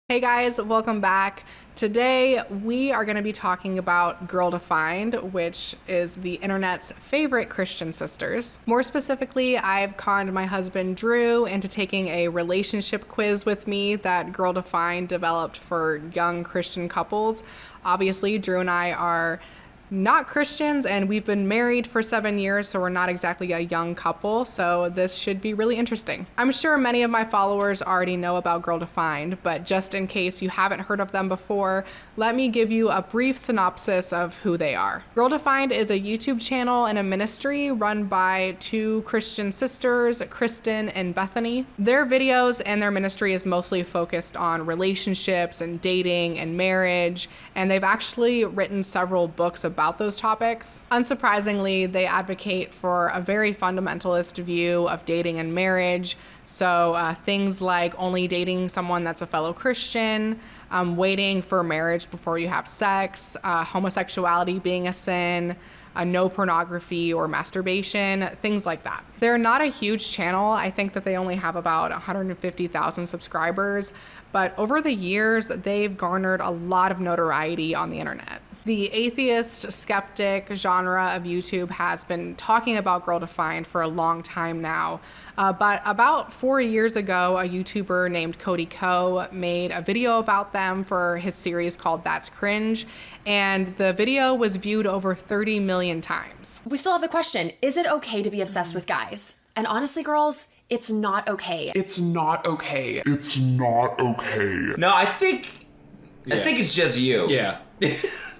Hey guys, welcome back. Today we are going to be talking about Girl Defined, which is the internet's favorite Christian sisters. More specifically, I've conned my husband Drew into taking a relationship quiz with me that Girl Defined developed for young Christian couples. Obviously, Drew and I are not Christians and we've been married for 7 years, so we're not exactly a young couple, so this should be really interesting. I'm sure many of my followers already know about Girl Defined, but just in case you haven't heard of them before, let me give you a brief synopsis of who they are. Girl Defined is a YouTube channel and a ministry run by two Christian sisters, Kristen and Bethany. Their videos and their ministry is mostly focused on relationships and dating and marriage, and they've actually written several books about those topics. Unsurprisingly, they advocate for a very fundamentalist view of dating and marriage. So things like only dating someone that's a fellow Christian, waiting for marriage before you have sex, homosexuality being a sin, no pornography or masturbation, things like that. They're not a huge channel. I think that they only have about 150,000 subscribers, but over the years, they've garnered a lot of notoriety on the internet. The atheist skeptic genre of YouTube has been talking about Girl Defined for a long time now, but about 4 years ago, a YouTuber named Cody Ko made a video about them for his series called That's Cringe, and the video was viewed over 30 million times. We still have the question, is it okay to be obsessed with guys? And honestly, girls, it's not okay. It's not okay. It's not okay. No, I think it's just you. Yeah.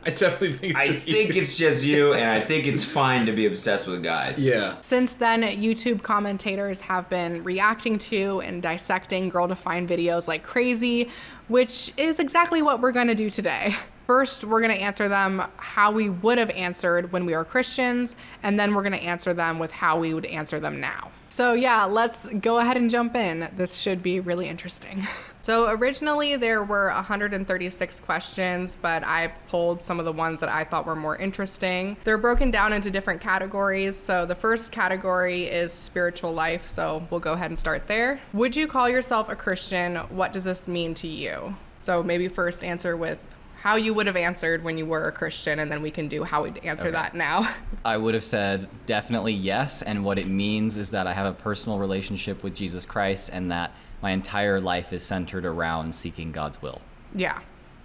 I definitely think it's it's just you, and I think it's fine to be obsessed with guys. Yeah. Since then, YouTube commentators have been reacting to and dissecting Girl Defined videos like crazy, which is exactly what we're going to do today. First, we're going to answer them how we would have answered when we were Christians, and then we're going to answer them with how we would answer them now. So yeah, let's go ahead and jump in. This should be really interesting. So originally there were 136 questions, but I pulled some of the ones that I thought were more interesting. They're broken down into different categories. So the first category is spiritual life. So we'll go ahead and start there. Would you call yourself a Christian? What does this mean to you? So maybe first answer with how you would have answered when you were a Christian, and then we can do how we'd answer that now. I would have said definitely yes, and what it means is that I have a personal relationship with Jesus Christ and that my entire life is centered around seeking God's will. Yeah.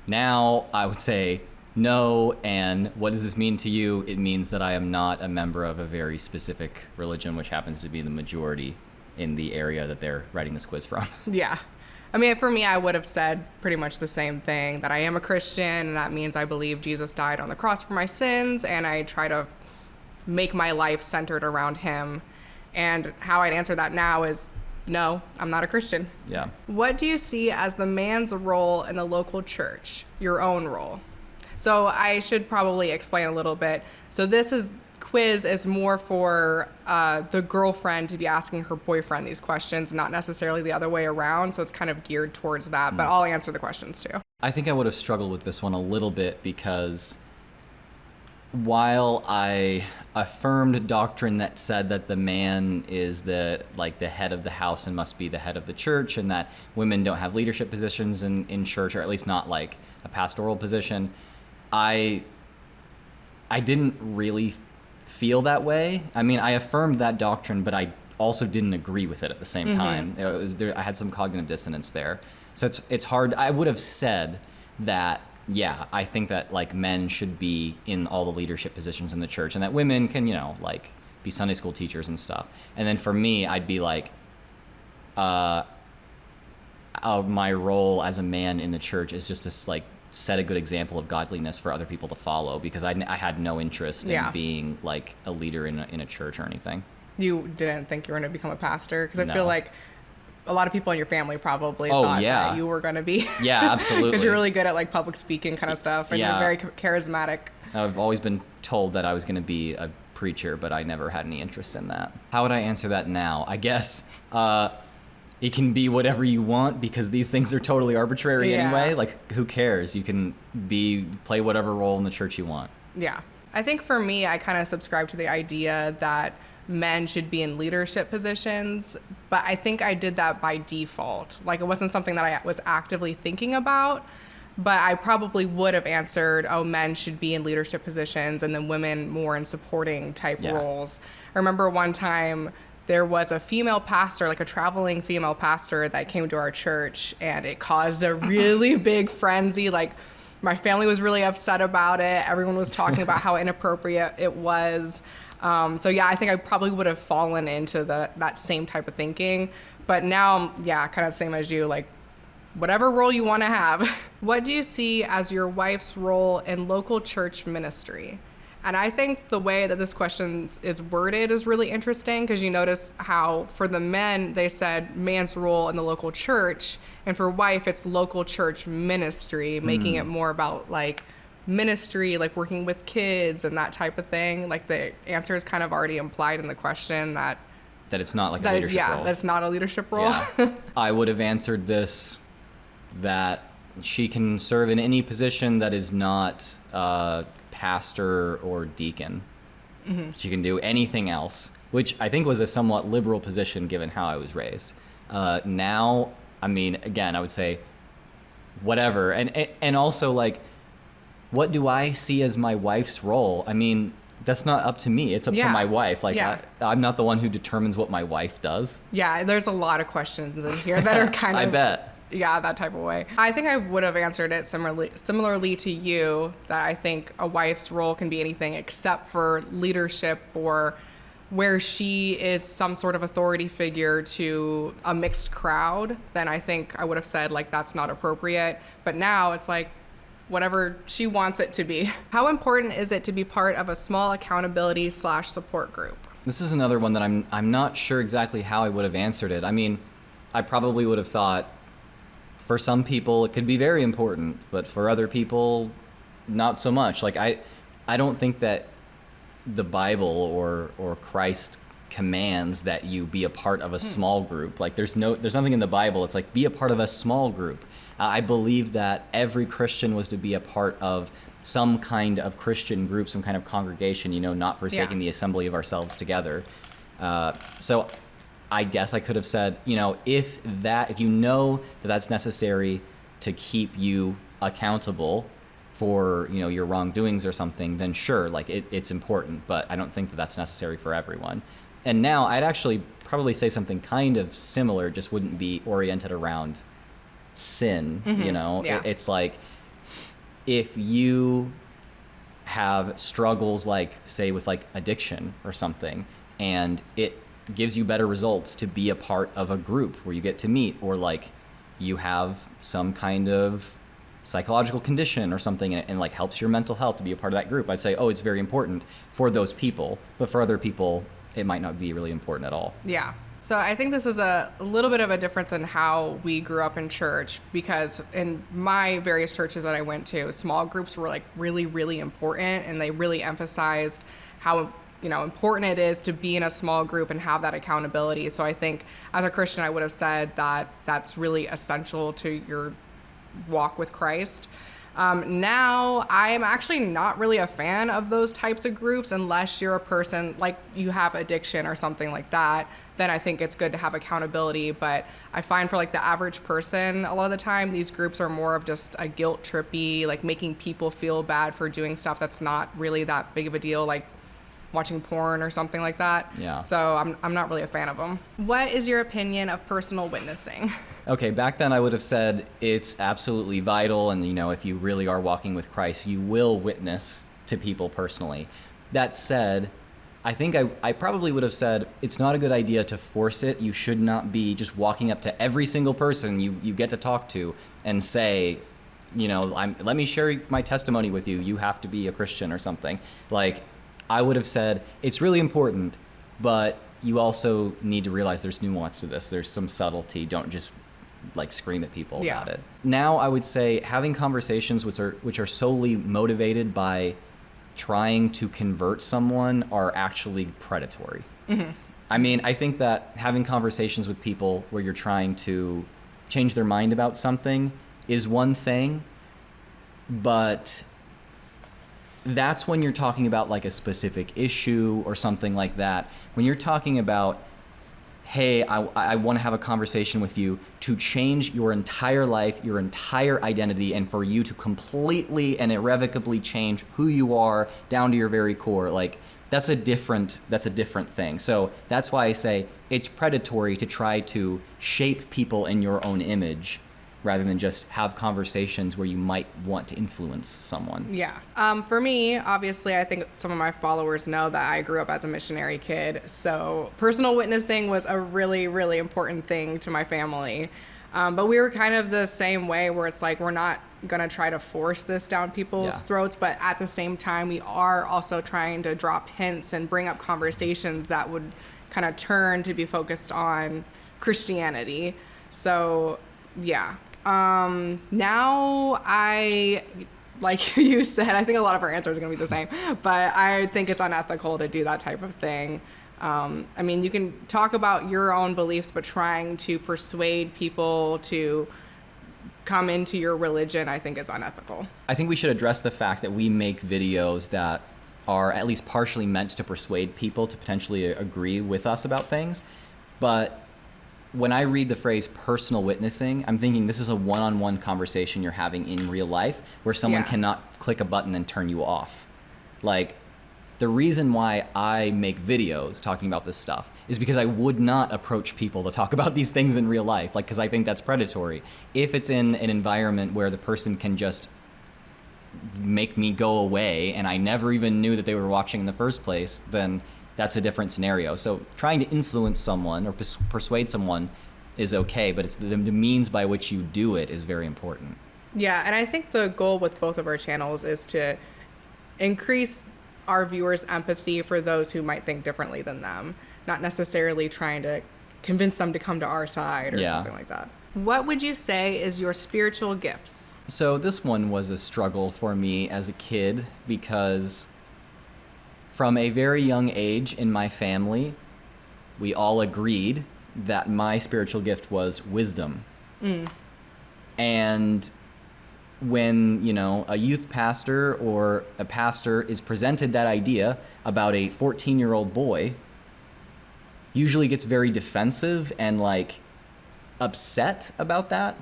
Now I would say no, and what does this mean to you? It means that I am not a member of a very specific religion, which happens to be the majority in the area that they're writing this quiz from. Yeah. I mean, for me, I would have said pretty much the same thing, that I am a Christian, and that means I believe Jesus died on the cross for my sins, and I try to make my life centered around him. And how I'd answer that now is, no, I'm not a Christian. Yeah. What do you see as the man's role in the local church, your own role? So I should probably explain a little bit. So this quiz is more for the girlfriend to be asking her boyfriend these questions, not necessarily the other way around. So it's kind of geared towards that, but I'll answer the questions too. I think I would have struggled with this one a little bit because while I affirmed doctrine that said that the man is the head of the house and must be the head of the church, and that women don't have leadership positions in church, or at least not like a pastoral position, I didn't really feel that way. I mean, I affirmed that doctrine, but I also didn't agree with it at the same time. I had some cognitive dissonance there. So it's hard. I would have said that, yeah, I think that like men should be in all the leadership positions in the church, and that women can, like be Sunday school teachers and stuff. And then for me, I'd be like, my role as a man in the church is just to like set a good example of godliness for other people to follow, because I had no interest in being like a leader in a church or anything. You didn't think you were going to become a pastor? Because I No. feel like a lot of people in your family probably thought that you were going to be. Yeah, absolutely. Because you're really good at like public speaking kind of stuff, and you're very charismatic. I've always been told that I was going to be a preacher, but I never had any interest in that. How would I answer that now? I guess it can be whatever you want, because these things are totally arbitrary anyway. Like, who cares? You can play whatever role in the church you want. Yeah. I think for me, I kind of subscribe to the idea that men should be in leadership positions, but I think I did that by default. Like, it wasn't something that I was actively thinking about, but I probably would have answered, oh, men should be in leadership positions and then women more in supporting type roles. I remember one time there was a female pastor, like a traveling female pastor that came to our church, and it caused a really big frenzy. Like, my family was really upset about it. Everyone was talking about how inappropriate it was. So yeah, I think I probably would have fallen into that same type of thinking. But now, yeah, kind of same as you, like, whatever role you want to have. What do you see as your wife's role in local church ministry? And I think the way that this question is worded is really interesting, because you notice how for the men, they said man's role in the local church, and for wife, it's local church ministry, making it more about like ministry, like working with kids and that type of thing. Like, the answer is kind of already implied in the question that it's not like a leadership role. Yeah, that's not a leadership role. Yeah. I would have answered this that she can serve in any position that is not pastor or deacon. She can do anything else, which I think was a somewhat liberal position given how I was raised. Now, I mean, again, I would say whatever. And also, like, what do I see as my wife's role? I mean, that's not up to me. It's up to my wife. Like, I'm not the one who determines what my wife does. Yeah, there's a lot of questions in here that are kind of... I bet. Yeah, that type of way. I think I would have answered it similarly to you, that I think a wife's role can be anything except for leadership, or where she is some sort of authority figure to a mixed crowd. Then I think I would have said, like, that's not appropriate. But now it's like, whatever she wants it to be. How important is it to be part of a small accountability/support group? This is another one that I'm not sure exactly how I would have answered it. I mean, I probably would have thought, for some people it could be very important, but for other people, not so much. Like, I don't think that the Bible or Christ commands that you be a part of a small group. Like, there's nothing in the Bible. It's like, be a part of a small group. I believe that every Christian was to be a part of some kind of Christian group, some kind of congregation, not forsaking the assembly of ourselves together. So I guess I could have said, if you know that that's necessary to keep you accountable for, your wrongdoings or something, then sure, like, it's important, but I don't think that that's necessary for everyone. And now I'd actually probably say something kind of similar, just wouldn't be oriented around sin. It's like, if you have struggles, like, say, with like addiction or something, and it gives you better results to be a part of a group where you get to meet, or like you have some kind of psychological condition or something, and like helps your mental health to be a part of that group, I'd say, oh, it's very important for those people, but for other people it might not be really important at all. Yeah. So I think this is a little bit of a difference in how we grew up in church, because in my various churches that I went to, small groups were like really, really important, and they really emphasized how important it is to be in a small group and have that accountability. So I think as a Christian, I would have said that that's really essential to your walk with Christ. Now, I'm actually not really a fan of those types of groups unless you're a person, like, you have addiction or something like that. Then I think it's good to have accountability. But I find for like the average person, a lot of the time, these groups are more of just a guilt trippy, like making people feel bad for doing stuff that's not really that big of a deal, like watching porn or something like that. Yeah. So I'm not really a fan of them. What is your opinion of personal witnessing? Okay, back then I would have said it's absolutely vital, and if you really are walking with Christ, you will witness to people personally. That said, I think I probably would have said it's not a good idea to force it. You should not be just walking up to every single person you get to talk to and say, let me share my testimony with you. You have to be a Christian or something. Like, I would have said it's really important, but you also need to realize there's nuance to this. There's some subtlety. Don't just like scream at people about it. Now I would say having conversations which are solely motivated by trying to convert someone are actually predatory. Mm-hmm. I mean, I think that having conversations with people where you're trying to change their mind about something is one thing, but that's when you're talking about like a specific issue or something like that. When you're talking about, hey, I want to have a conversation with you to change your entire life, your entire identity, and for you to completely and irrevocably change who you are down to your very core, like that's a different thing. So that's why I say it's predatory to try to shape people in your own image rather than just have conversations where you might want to influence someone. Yeah. For me, obviously, I think some of my followers know that I grew up as a missionary kid. So personal witnessing was a really, really important thing to my family. But we were kind of the same way where it's like, we're not going to try to force this down people's throats. But at the same time, we are also trying to drop hints and bring up conversations that would kind of turn to be focused on Christianity. So, yeah. Now I, like you said, I think a lot of our answers are going to be the same, but I think it's unethical to do that type of thing. I mean, you can talk about your own beliefs, but trying to persuade people to come into your religion, I think is unethical. I think we should address the fact that we make videos that are at least partially meant to persuade people to potentially agree with us about things, but when I read the phrase personal witnessing, I'm thinking this is a one-on-one conversation you're having in real life where someone cannot click a button and turn you off. Like, the reason why I make videos talking about this stuff is because I would not approach people to talk about these things in real life, like, because I think that's predatory. If it's in an environment where the person can just make me go away and I never even knew that they were watching in the first place, then that's a different scenario. So trying to influence someone or persuade someone is okay, but it's the means by which you do it is very important. Yeah, and I think the goal with both of our channels is to increase our viewers' empathy for those who might think differently than them, not necessarily trying to convince them to come to our side or something like that. What would you say is your spiritual gifts? So this one was a struggle for me as a kid because from a very young age in my family, we all agreed that my spiritual gift was wisdom. And when, a youth pastor or a pastor is presented that idea about a 14-year-old boy, usually gets very defensive and upset about that.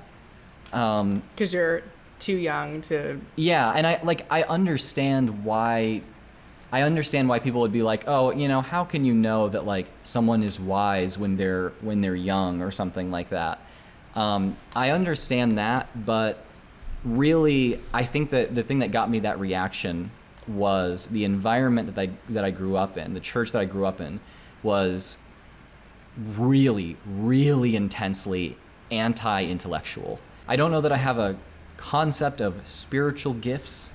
Because you're too young to... Yeah, and I understand why people would be like, oh, how can you know that someone is wise when they're young or something like that? I understand that, but really, I think that the thing that got me that reaction was the environment that I grew up in. The church that I grew up in was really, really intensely anti-intellectual. I don't know that I have a concept of spiritual gifts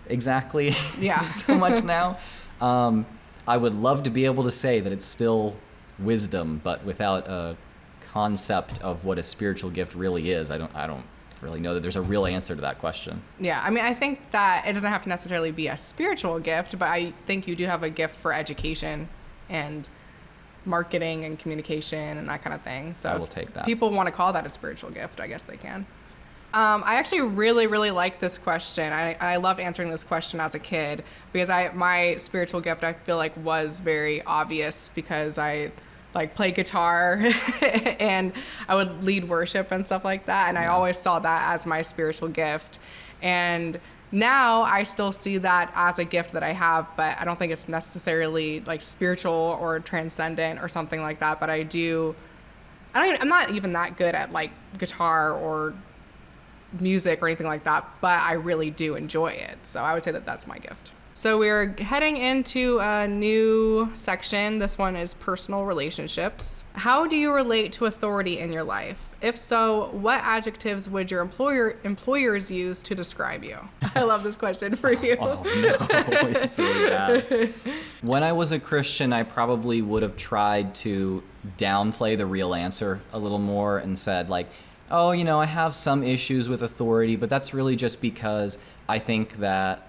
exactly so much now. I would love to be able to say that it's still wisdom, but without a concept of what a spiritual gift really is, I don't really know that there's a real answer to that question. Yeah, I mean, I think that it doesn't have to necessarily be a spiritual gift, but I think you do have a gift for education and marketing and communication and that kind of thing. So I will take that. If people want to call that a spiritual gift, I guess they can. I actually really, really like this question. I loved answering this question as a kid because my spiritual gift, I feel like, was very obvious because I played guitar and I would lead worship and stuff like that. And I always saw that as my spiritual gift. And now I still see that as a gift that I have, but I don't think it's necessarily spiritual or transcendent or something like that. But I'm not even that good at guitar or music or anything like that, but I really do enjoy it. So I would say that that's my gift. So we're heading into a new section. This one is personal relationships. How do you relate to authority in your life? If so, what adjectives would your employers use to describe you? I love this question for you. Oh no, it's really bad. When I was a Christian, I probably would have tried to downplay the real answer a little more and said oh, I have some issues with authority, but that's really just because I think that,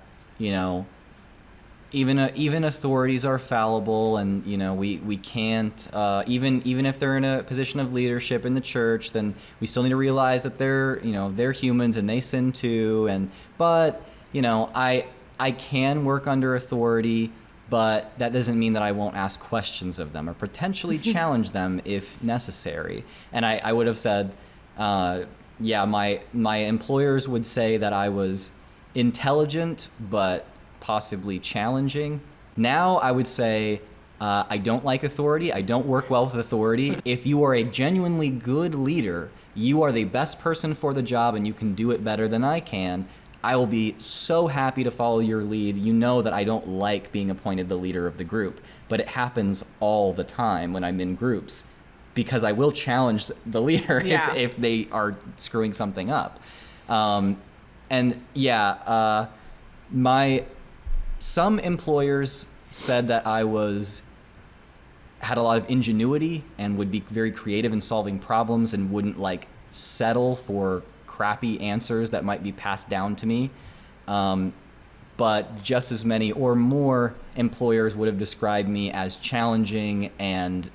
even authorities are fallible, and we can't even if they're in a position of leadership in the church, then we still need to realize that they're humans and they sin too. But I I can work under authority, but that doesn't mean that I won't ask questions of them or potentially challenge them if necessary. And I would have said, my employers would say that I was intelligent, but possibly challenging. Now I would say I don't like authority. I don't work well with authority. If you are a genuinely good leader, you are the best person for the job and you can do it better than I can. I will be so happy to follow your lead. You know that I don't like being appointed the leader of the group, but it happens all the time when I'm in groups because I will challenge the leader if they are screwing something up. Some employers said that I had a lot of ingenuity and would be very creative in solving problems and wouldn't like settle for crappy answers that might be passed down to me. But just as many or more employers would have described me as challenging and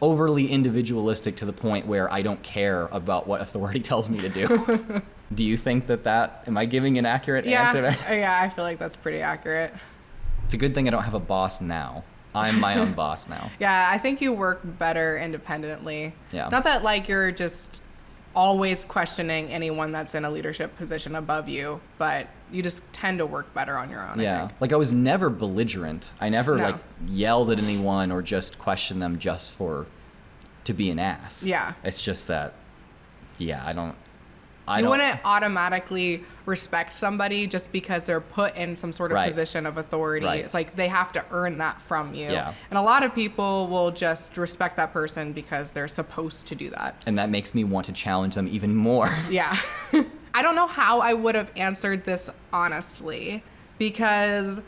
overly individualistic to the point where I don't care about what authority tells me to do. Do you think am I giving an accurate answer there? Yeah, I feel like that's pretty accurate. It's a good thing I don't have a boss now. I'm my own boss now. Yeah, I think you work better independently. Yeah. Not that like you're just always questioning anyone that's in a leadership position above you, but you just tend to work better on your own. Yeah. I think. Like I was never belligerent. I never like yelled at anyone or just questioned them just to be an ass. Yeah. It's just that, I don't. You wouldn't automatically respect somebody just because they're put in some sort of position of authority. Right. It's like they have to earn that from you. Yeah. And a lot of people will just respect that person because they're supposed to do that. And that makes me want to challenge them even more. Yeah. I don't know how I would have answered this honestly because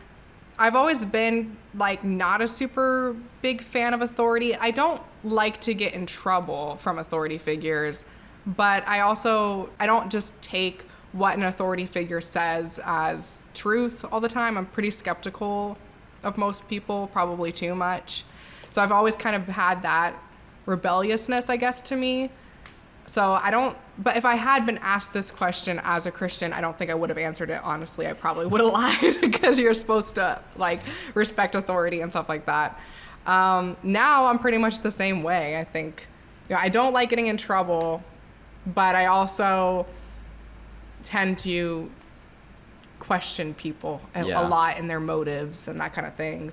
I've always been like not a super big fan of authority. I don't like to get in trouble from authority figures. But I don't just take what an authority figure says as truth all the time. I'm pretty skeptical of most people, probably too much. So I've always kind of had that rebelliousness, I guess, to me. So but if I had been asked this question as a Christian, I don't think I would have answered it honestly. I probably would have lied because you're supposed to like respect authority and stuff like that. Now I'm pretty much the same way, I think. I don't like getting in trouble. But I also tend to question people a lot in their motives and that kind of thing.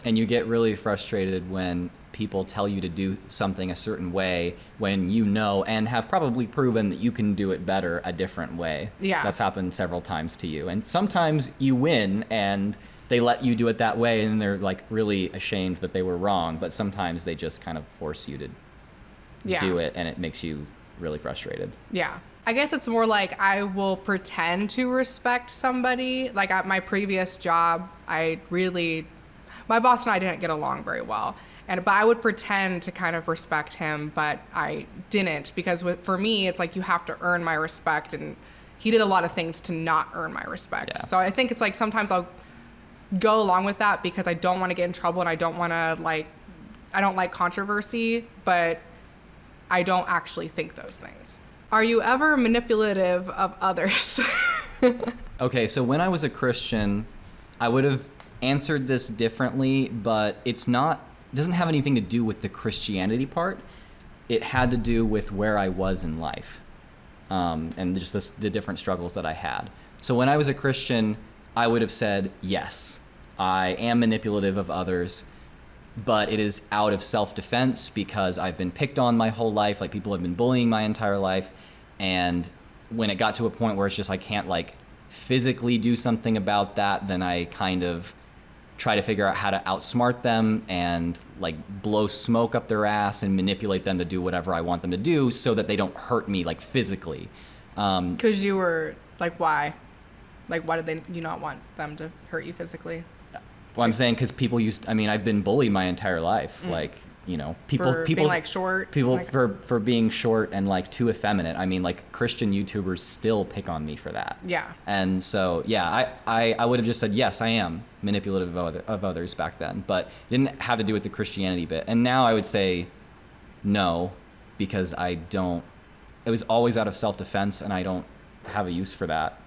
And you get really frustrated when people tell you to do something a certain way when you know and have probably proven that you can do it better a different way. Yeah. That's happened several times to you. And sometimes you win and they let you do it that way and they're like really ashamed that they were wrong. But sometimes they just kind of force you to do it and it makes you really frustrated. Yeah. I guess it's more like I will pretend to respect somebody. Like at my previous job, my boss and I didn't get along very well. But I would pretend to kind of respect him, but I didn't because for me, it's like you have to earn my respect. And he did a lot of things to not earn my respect. Yeah. So I think it's like sometimes I'll go along with that because I don't want to get in trouble and I don't like controversy, but I don't actually think those things. Are you ever manipulative of others? Okay, so when I was a Christian, I would have answered this differently, but it doesn't have anything to do with the Christianity part. It had to do with where I was in life, and just the different struggles that I had. So when I was a Christian, I would have said, yes, I am manipulative of others, but it is out of self-defense because I've been picked on my whole life. Like people have been bullying my entire life. And when it got to a point where it's just I can't like physically do something about that, then I kind of try to figure out how to outsmart them and like blow smoke up their ass and manipulate them to do whatever I want them to do so that they don't hurt me like physically. Because you were like, why? Like, why did you not want them to hurt you physically? Well, I'm saying because I've been bullied my entire life. Like, people being like short. People like, for being short and like too effeminate. I mean, like Christian YouTubers still pick on me for that. Yeah. And so, yeah, I would have just said, yes, I am manipulative of others back then, but it didn't have to do with the Christianity bit. And now I would say no, because it was always out of self-defense and I don't have a use for that.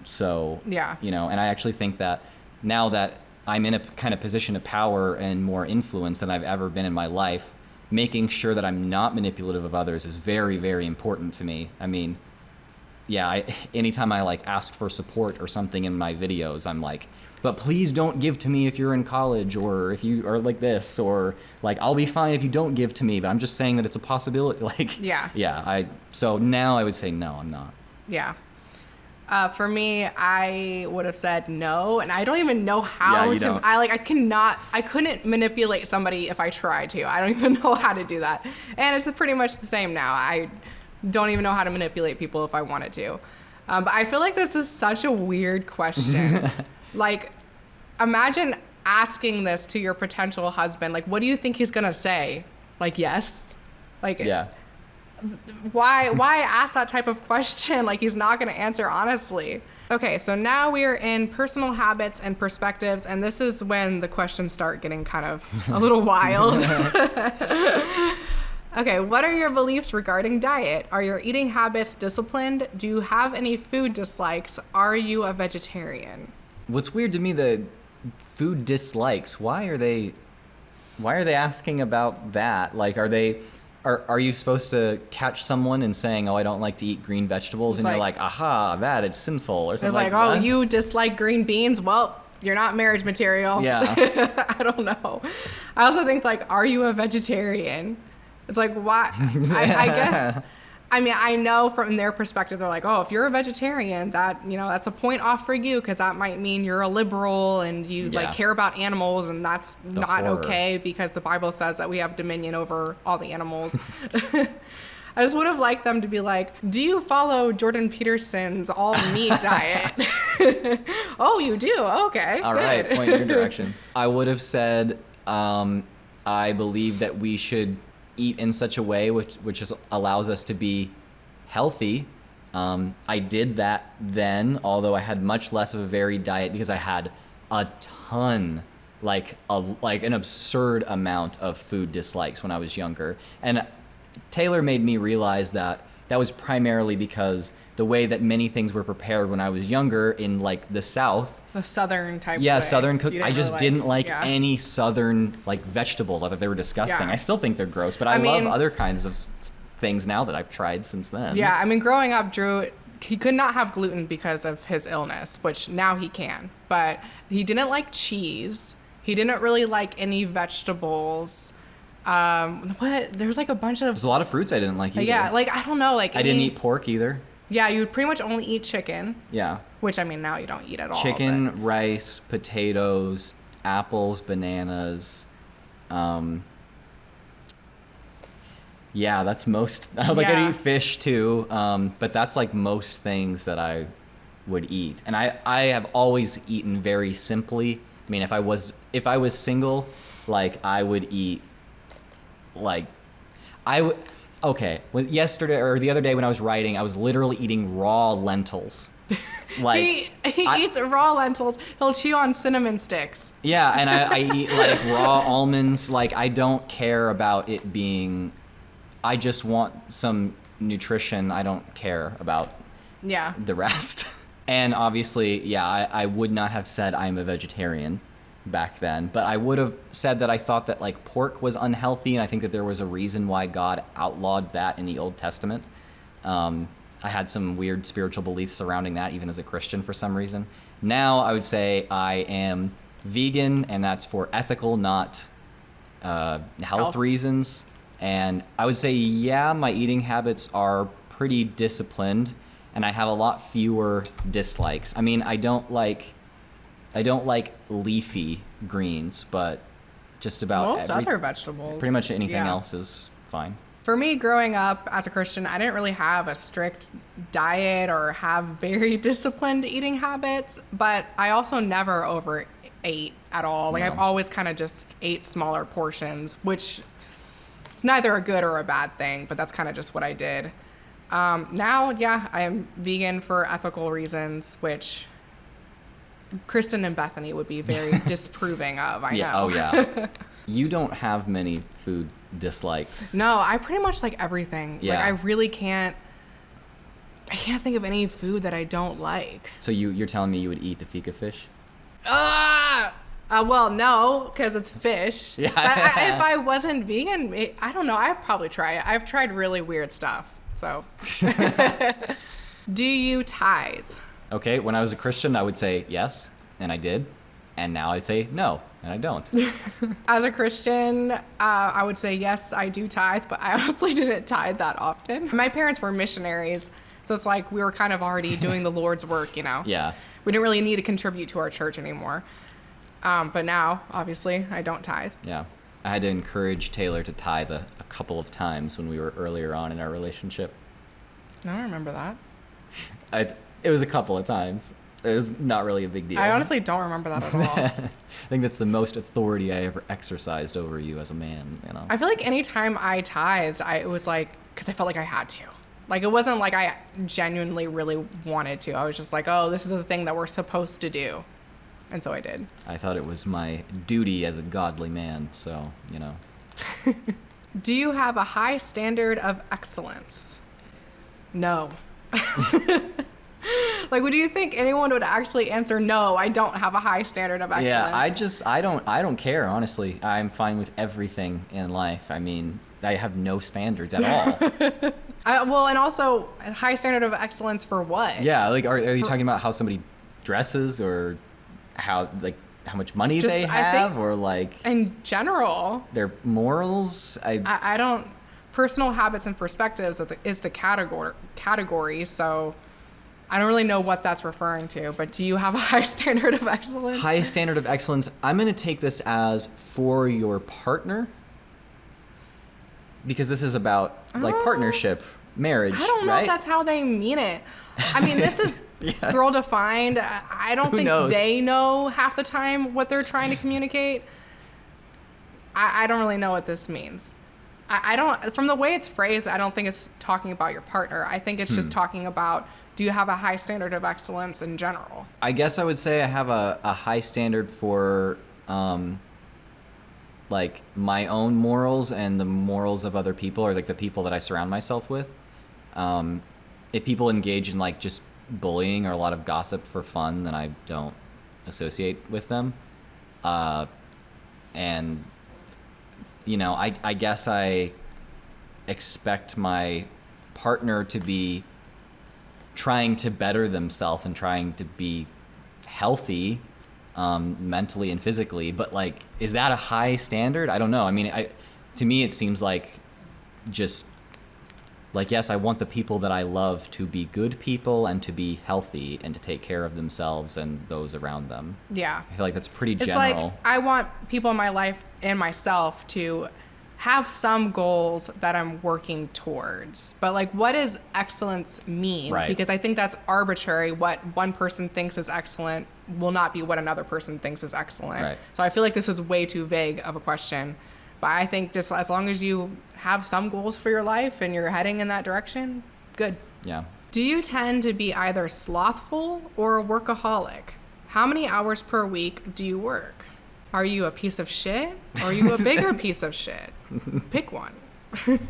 So, Yeah. you know, and I actually think that now that I'm in a kind of position of power and more influence than I've ever been in my life, making sure that I'm not manipulative of others is very, very important to me. I mean, yeah, anytime I like ask for support or something in my videos, I'm like, but please don't give to me if you're in college, or if you are like this, or like, I'll be fine if you don't give to me, but I'm just saying that it's a possibility. Like, Yeah. So now I would say, no, I'm not. Yeah. For me, I would have said no, and I don't even know how Yeah, you to. don't. I couldn't manipulate somebody if I tried to. I don't even know how to do that, and it's pretty much the same now. I don't even know how to manipulate people if I wanted to. But I feel like this is such a weird question. Like, imagine asking this to your potential husband. Like, what do you think he's gonna say? Like, yes. Like, Yeah. why ask that type of question? Like, he's not going to answer honestly. Okay, so now we are in personal habits and perspectives, and this is when the questions start getting kind of a little wild. Okay, what are your beliefs regarding diet? Are your eating habits disciplined? Do you have any food dislikes? Are you a vegetarian? What's weird to me, the food dislikes, why are they asking about that? Like, are you supposed to catch someone and saying, oh, I don't like to eat green vegetables? It's And you're like- like, aha, that is sinful, or It's something like, like oh, that? you dislike green beans? Well, you're not marriage material. Yeah. I don't know. I also think, like, are you a vegetarian? It's like, why? I guess, I mean, I know from their perspective, they're like, oh, if you're a vegetarian, that, you know, that's a point off for you, because that might mean you're a liberal and you Yeah. like care about animals, and that's not horror. okay, because the Bible says that we have dominion over all the animals. I just would have liked them to be like, do you follow Jordan Peterson's all meat diet? Oh, you do? Okay. All good. right, point in your direction. I would have said, I believe that we should eat in such a way which allows us to be healthy. I did that then, although I had much less of a varied diet because I had a ton, like an absurd amount of food dislikes when I was younger. And Taylor made me realize that was primarily because the way that many things were prepared when I was younger in like the South. The southern type. Yeah, way. southern cook. You I just really didn't like yeah. any southern like vegetables. I thought they were disgusting. Yeah. I still think they're gross, but I mean- love other kinds of things now that I've tried since then. Yeah, I mean, growing up, Drew, he could not have gluten because of his illness, which now he can. But he didn't like cheese. He didn't really like any vegetables. There's like a bunch of There's a lot of fruits I didn't like either. yeah, like I don't know, like I didn't eat pork either. Yeah, you would pretty much only eat chicken, Yeah. which I mean now you don't eat at all. Chicken, rice, potatoes, apples, bananas. Yeah, that's most. Like Yeah. I'd eat fish too, but that's like most things that I would eat. And I have always eaten very simply. I mean, if I was single, like I would eat, like I would. Okay, yesterday or the other day when I was writing, I was literally eating raw lentils. Like he eats raw lentils. He'll chew on cinnamon sticks. yeah, and I eat like raw almonds. Like I don't care about it being. I just want some nutrition. I don't care about Yeah. the rest. And obviously, yeah, I would not have said I'm a vegetarian back then, but I would have said that I thought that like pork was unhealthy, and I think that there was a reason why God outlawed that in the Old Testament. I had some weird spiritual beliefs surrounding that, even as a Christian for some reason. Now I would say I am vegan, and that's for ethical, not health reasons. And I would say, yeah, my eating habits are pretty disciplined, and I have a lot fewer dislikes. I mean, I don't like leafy greens, but just about Most other vegetables. pretty much anything Yeah. else is fine. For me, growing up as a Christian, I didn't really have a strict diet or have very disciplined eating habits, but I also never overate at all. Like, No. I've always kind of just ate smaller portions, which it's neither a good or a bad thing, but that's kind of just what I did. Now, yeah, I am vegan for ethical reasons, which Kristen and Bethany would be very disapproving of, I Yeah. know. Oh yeah. You don't have many food dislikes. No, I pretty much like everything. Yeah. Like I really can't. I can't think of any food that I don't like. So you're telling me you would eat the fika fish? Well, no, because it's fish. Yeah. But if I wasn't vegan, I don't know. I'd probably try it. I've tried really weird stuff. So, do you tithe? Okay, when I was a Christian, I would say yes, and I did. And now I'd say no, and I don't. As a Christian, I would say yes, I do tithe, but I honestly didn't tithe that often. My parents were missionaries, so it's like we were kind of already doing the Lord's work, you know? Yeah. We didn't really need to contribute to our church anymore. But now, obviously, I don't tithe. Yeah. I had to encourage Taylor to tithe a couple of times when we were earlier on in our relationship. I don't remember that. It was a couple of times. It was not really a big deal. I honestly don't remember that at all. I think that's the most authority I ever exercised over you as a man, you know? I feel like anytime I tithed, it was like, because I felt like I had to. Like, it wasn't like I genuinely really wanted to. I was just like, oh, this is a thing that we're supposed to do. And so I did. I thought it was my duty as a godly man, so, you know. Do you have a high standard of excellence? No. Like, would you think anyone would actually answer, no, I don't have a high standard of excellence? Yeah, I don't care, honestly. I'm fine with everything in life. I mean, I have no standards at all. Well, and also, a high standard of excellence for what? Yeah, like, are you talking about how somebody dresses or how much money Just, they I have think, or, like, in general, their morals? I don't... Personal habits and perspectives is the category, so... I don't really know what that's referring to, but do you have a high standard of excellence? High standard of excellence. I'm going to take this as for your partner, because this is about like partnership, marriage, I don't know if that's how they mean it. I mean, this is Yes. girl defined. I don't think knows? they know half the time what they're trying to communicate. I don't really know what this means. I don't, from the way it's phrased, I don't think it's talking about your partner. I think it's just talking about, do you have a high standard of excellence in general? I guess I would say I have a high standard for like my own morals and the morals of other people, or like the people that I surround myself with. If people engage in like just bullying or a lot of gossip for fun, then I don't associate with them. And you know, I guess I expect my partner to be trying to better themselves and trying to be healthy mentally and physically, but like, is that a high standard? I don't know. I mean, to me it seems like just like, yes, I want the people that I love to be good people and to be healthy and to take care of themselves and those around them. Yeah. I feel like that's pretty It's general. like, I want people in my life and myself to have some goals that I'm working towards. But like, what does excellence mean? Right. Because I think that's arbitrary. What one person thinks is excellent will not be what another person thinks is excellent. Right. So I feel like this is way too vague of a question. But I think just as long as you have some goals for your life and you're heading in that direction, good. Yeah. Do you tend to be either slothful or a workaholic? How many hours per week do you work? Are you a piece of shit or are you a bigger piece of shit? Pick one. And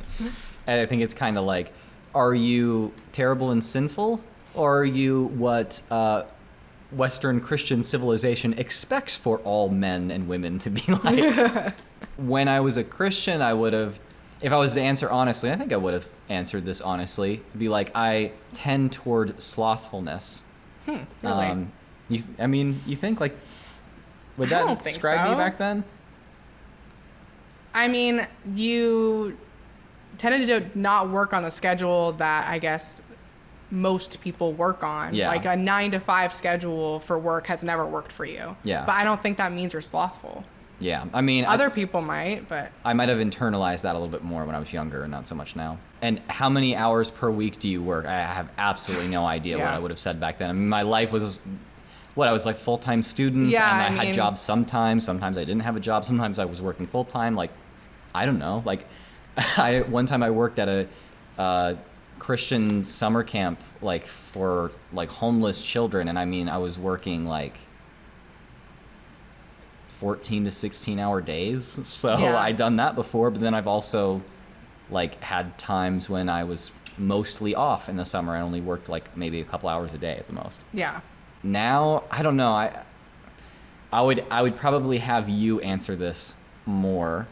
I think it's kind of like, are you terrible and sinful, or are you what Western Christian civilization expects for all men and women to be like? When I was a Christian, I would have, if I was to answer honestly, I think I would have answered this honestly. It'd be like, I tend toward slothfulness. Really? You think like, would I that don't think describe you so. back then? I mean, you tended to not work on the schedule that I guess most people work on. Yeah. Like a 9-to-5 schedule for work has never worked for you. Yeah. But I don't think that means you're slothful. Yeah, I mean, Other people might, but I might have internalized that a little bit more when I was younger and not so much now. And how many hours per week do you work? I have absolutely no idea what Yeah. I would have said back then. I mean, my life was, I was like full-time student, Yeah, and I I had mean- jobs sometimes I didn't have a job, sometimes I was working full-time. Like, I don't know. Like, one time I worked at a Christian summer camp, like for like homeless children, and I mean, I was working like 14 to 16 hour days. So Yeah. I'd done that before, but then I've also like had times when I was mostly off in the summer. I only worked like maybe a couple hours a day at the most. Yeah. Now, I don't know. I would probably have you answer this more.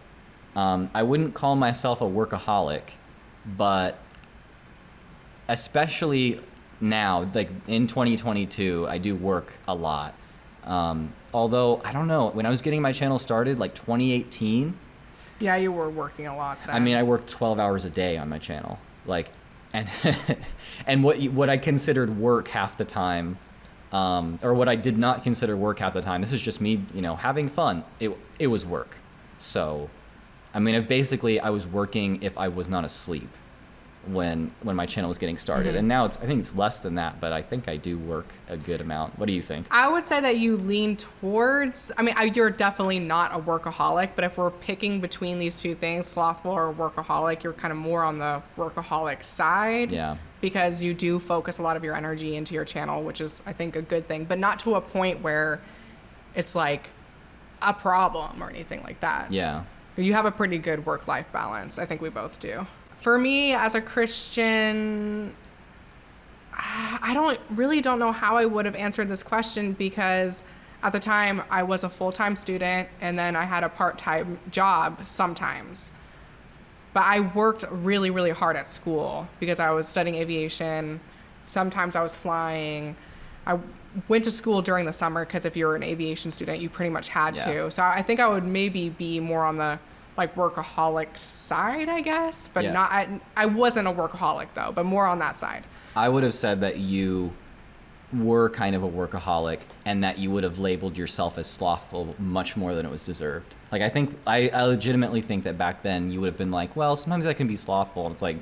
I wouldn't call myself a workaholic, but especially now, like in 2022, I do work a lot. Although, I don't know, when I was getting my channel started, like 2018, Yeah, you were working a lot then. I mean, I worked 12 hours a day on my channel. Like, and and what I considered work half the time, or what I did not consider work half the time, this is just me, having fun. It was work. So, I mean, I was working if I was not asleep when my channel was getting started. And now I think it's less than that, but I think I do work a good amount. What do you think? I would say that you lean towards, you're definitely not a workaholic, but if we're picking between these two things, slothful or workaholic, you're kind of more on the workaholic side. Yeah. Because you do focus a lot of your energy into your channel, which is, I think, a good thing, but not to a point where it's like a problem or anything like that. Yeah. You have a pretty good work-life balance. I think we both do. For me, as a Christian, I don't know how I would have answered this question, because at the time I was a full-time student and then I had a part-time job sometimes. But I worked really, really hard at school because I was studying aviation. Sometimes I was flying. I went to school during the summer because if you're an aviation student, you pretty much had to. So I think I would maybe be more on the workaholic side, I guess, but not. I wasn't a workaholic though, but more on that side. I would have said that you were kind of a workaholic and that you would have labeled yourself as slothful much more than it was deserved. Like, I legitimately think that back then you would have been like, well, sometimes I can be slothful. And it's like,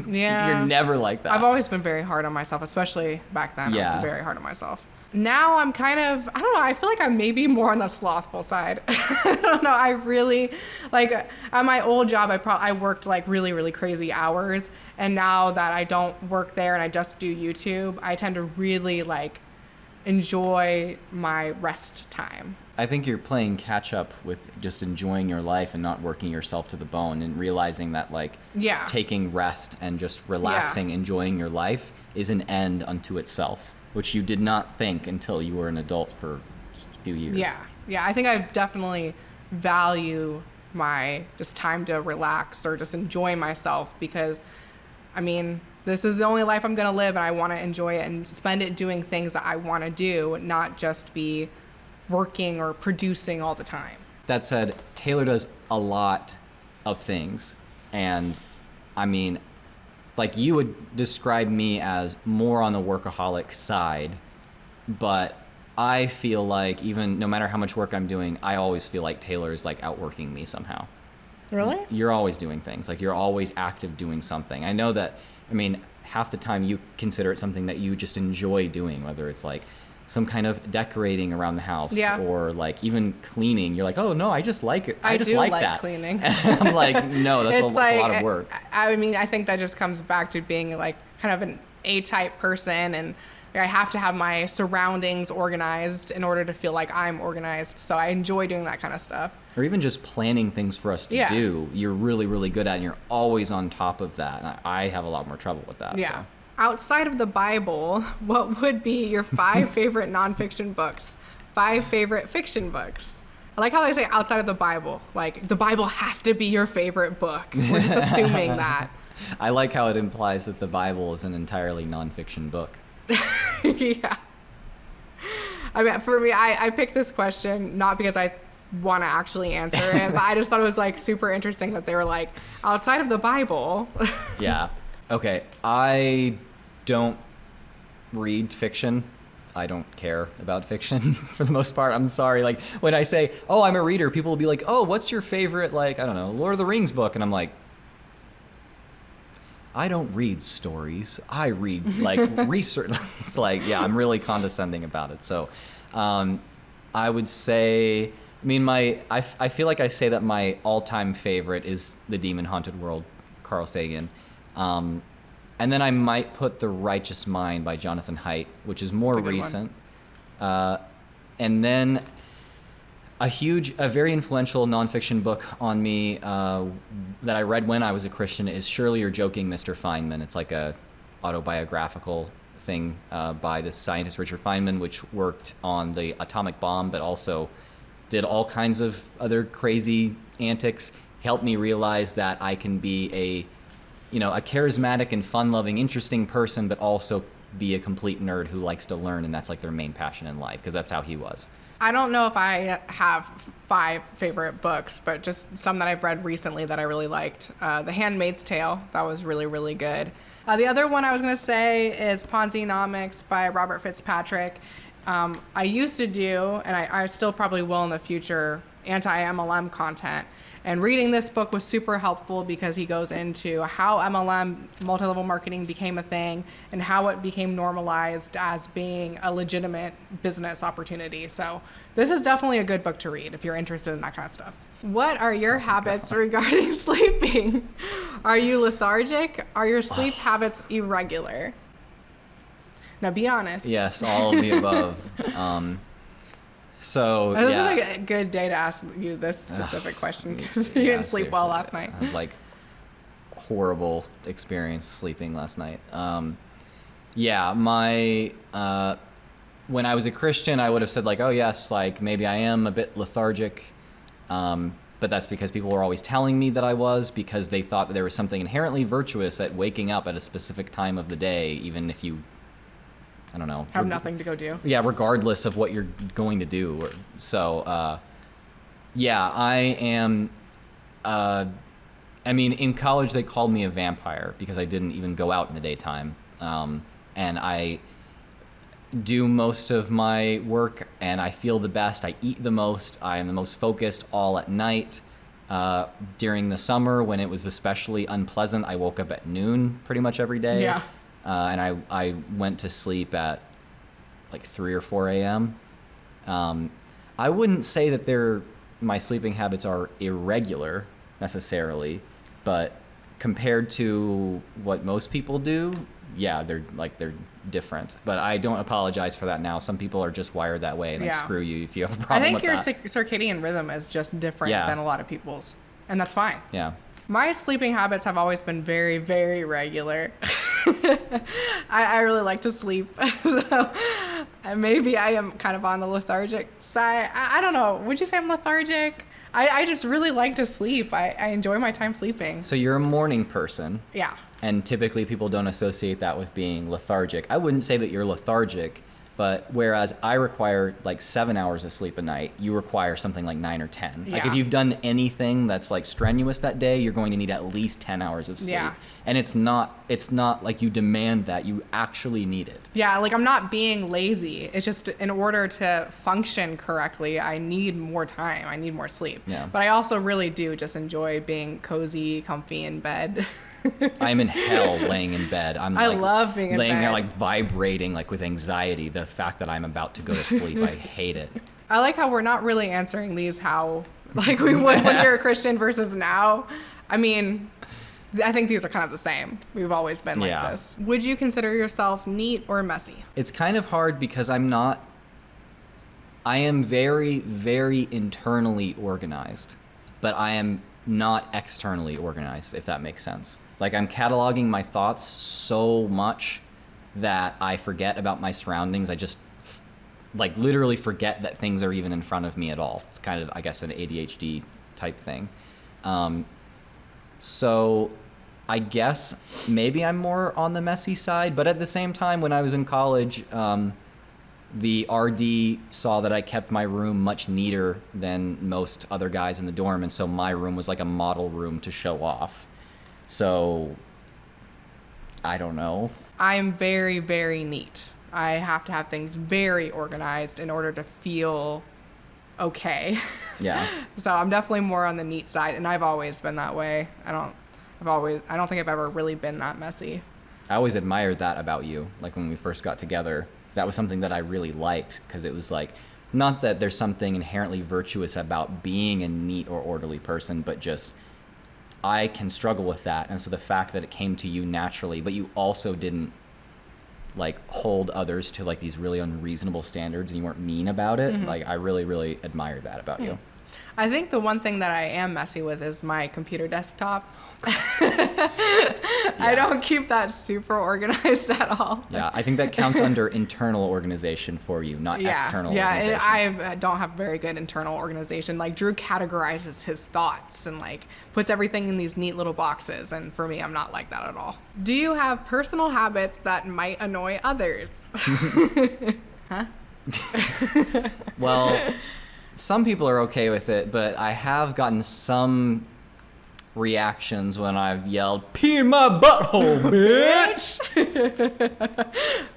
Yeah. you're never like that. I've always been very hard on myself, especially back then. I Yeah. was very hard on myself. Now I'm kind of, I don't know, I feel like I'm maybe more on the slothful side. I don't know, I really, like, at my old job, I worked like really, really crazy hours. And now that I don't work there and I just do YouTube, I tend to really like enjoy my rest time. I think you're playing catch up with just enjoying your life and not working yourself to the bone, and realizing that taking rest and just relaxing, enjoying your life is an end unto itself, which you did not think until you were an adult for a few years. Yeah, I think I definitely value my just time to relax or just enjoy myself, because this is the only life I'm going to live, and I want to enjoy it and spend it doing things that I want to do, not just be working or producing all the time. That said, Taylor does a lot of things, and you would describe me as more on the workaholic side, but I feel like even no matter how much work I'm doing, I always feel like Taylor is like outworking me somehow. Really? You're always doing things. Like, you're always active doing something. I know that, half the time you consider it something that you just enjoy doing, whether it's like some kind of decorating around the house or like even cleaning. You're like, oh no, I just like it. I just do like like that. Cleaning. I'm like, no, that's a lot of work. I think that just comes back to being like kind of an A-type person, and I have to have my surroundings organized in order to feel like I'm organized. So I enjoy doing that kind of stuff. Or even just planning things for us to do. You're really, really good at, and you're always on top of that. And I have a lot more trouble with that. Yeah. So. Outside of the Bible, what would be your 5 favorite nonfiction books? 5 favorite fiction books? I like how they say outside of the Bible. Like, the Bible has to be your favorite book. We're just assuming that. I like how it implies that the Bible is an entirely nonfiction book. Yeah. For me, I picked this question not because I want to actually answer it, but I just thought it was like super interesting that they were like, outside of the Bible. Yeah. Okay. I don't read fiction. I don't care about fiction for the most part. I'm sorry. Like, when I say, oh, I'm a reader, people will be like, oh, what's your favorite, like, I don't know, Lord of the Rings book? And I'm like, I don't read stories. I read like research. It's like, yeah, I'm really condescending about it. So I would say, I feel like I say that my all-time favorite is The Demon Haunted World, Carl Sagan. And then I might put The Righteous Mind by Jonathan Haidt, which is more recent. And then A very influential nonfiction book on me that I read when I was a Christian is Surely You're Joking, Mr. Feynman. It's like a autobiographical thing by this scientist, Richard Feynman, which worked on the atomic bomb, but also did all kinds of other crazy antics. Helped me realize that I can be a charismatic and fun-loving, interesting person, but also be a complete nerd who likes to learn, and that's like their main passion in life, because that's how he was. I don't know if I have 5 favorite books, but just some that I've read recently that I really liked. The Handmaid's Tale, that was really, really good. The other one I was going to say is Ponzi-nomics by Robert Fitzpatrick. I used to do, and I still probably will in the future, anti-MLM content. And reading this book was super helpful because he goes into how MLM, multi-level marketing, became a thing and how it became normalized as being a legitimate business opportunity. So this is definitely a good book to read if you're interested in that kind of stuff. What are your habits regarding sleeping? Are you lethargic? Are your sleep habits irregular? Now be honest. Yes, all of the above. This is like a good day to ask you this specific question because you didn't sleep well last night. I had like horrible experience sleeping last night. When I was a Christian, I would have said like, oh yes, like maybe I am a bit lethargic. But that's because people were always telling me that I was, because they thought that there was something inherently virtuous at waking up at a specific time of the day, even if you, I don't know, have nothing to go do. Yeah, regardless of what you're going to do. I am. In college they called me a vampire because I didn't even go out in the daytime, and I do most of my work, and I feel the best. I eat the most. I am the most focused all at night. During the summer, when it was especially unpleasant, I woke up at noon pretty much every day. Yeah. And I went to sleep at like 3 or 4 a.m. I wouldn't say that my sleeping habits are irregular necessarily, but compared to what most people do, yeah, they're different. But I don't apologize for that now. Some people are just wired that way, and like, screw you if you have a problem with that. I think your circadian rhythm is just different than a lot of people's, and that's fine. Yeah. My sleeping habits have always been very, very regular. I really like to sleep, so maybe I am kind of on the lethargic side. I don't know. Would you say I'm lethargic? I just really like to sleep. I enjoy my time sleeping. So you're a morning person. Yeah. And typically people don't associate that with being lethargic. I wouldn't say that you're lethargic, but whereas I require like 7 hours of sleep a night, you require something like 9 or 10. Like if you've done anything that's like strenuous that day, you're going to need at least 10 hours of sleep. Yeah. And it's not like you demand that, you actually need it. Yeah, like I'm not being lazy. It's just in order to function correctly, I need more time. I need more sleep. Yeah. But I also really do just enjoy being cozy, comfy in bed. I'm in hell laying in bed. I love being in laying bed. there like vibrating like with anxiety. The fact that I'm about to go to sleep, I hate it. I like how we're not really answering these how like we would when you're a Christian versus now. I mean, I think these are kind of the same. We've always been like this. Would you consider yourself neat or messy? It's kind of hard because I am very, very internally organized, but I am not externally organized, if that makes sense. Like I'm cataloging my thoughts so much that I forget about my surroundings. I just like literally forget that things are even in front of me at all. It's kind of, I guess, an ADHD type thing. So I guess maybe I'm more on the messy side, but at the same time, when I was in college, the RD saw that I kept my room much neater than most other guys in the dorm, and so my room was like a model room to show off. So, I don't know. I'm very, very neat. I have to have things very organized in order to feel okay. Yeah. So I'm definitely more on the neat side, and I've always been that way. I don't think I've ever really been that messy. I always admired that about you. Like when we first got together, that was something that I really liked, because it was like, not that there's something inherently virtuous about being a neat or orderly person, but just I can struggle with that. And so the fact that it came to you naturally, but you also didn't like hold others to like these really unreasonable standards and you weren't mean about it. Like I really, really admire that about you. I think the one thing that I am messy with is my computer desktop. I don't keep that super organized at all. Yeah, I think that counts under internal organization for you, not external organization. I don't have very good internal organization. Like Drew categorizes his thoughts and like puts everything in these neat little boxes. And for me, I'm not like that at all. Do you have personal habits that might annoy others? Well, some people are okay with it, but I have gotten some reactions when I've yelled, "Pee in my butthole, bitch!"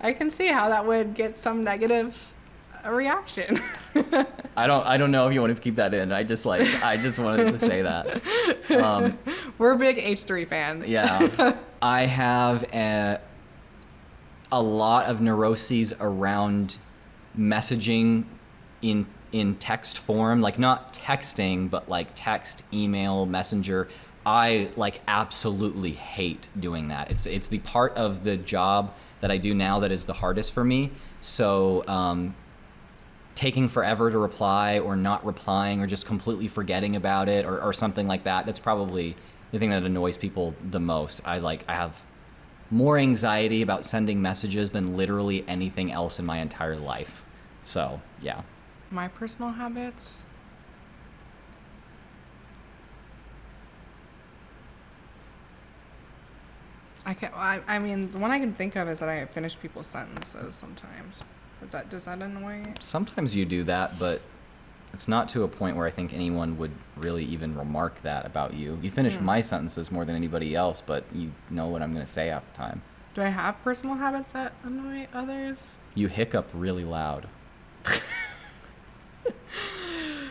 I can see how that would get some negative reaction. I don't know if you want to keep that in. I just wanted to say that. We're big H3 fans. Yeah. I have a lot of neuroses around messaging in text form, like not texting, but like text, email, messenger. I like absolutely hate doing that. It's the part of the job that I do now that is the hardest for me. So taking forever to reply or not replying or just completely forgetting about it or something like that, that's probably the thing that annoys people the most. I have more anxiety about sending messages than literally anything else in my entire life. So, yeah. My personal habits? I mean, the one I can think of is that I finish people's sentences sometimes. Does that annoy you? Sometimes you do that, but it's not to a point where I think anyone would really even remark that about you. You finish my sentences more than anybody else, but you know what I'm going to say half the time. Do I have personal habits that annoy others? You hiccup really loud.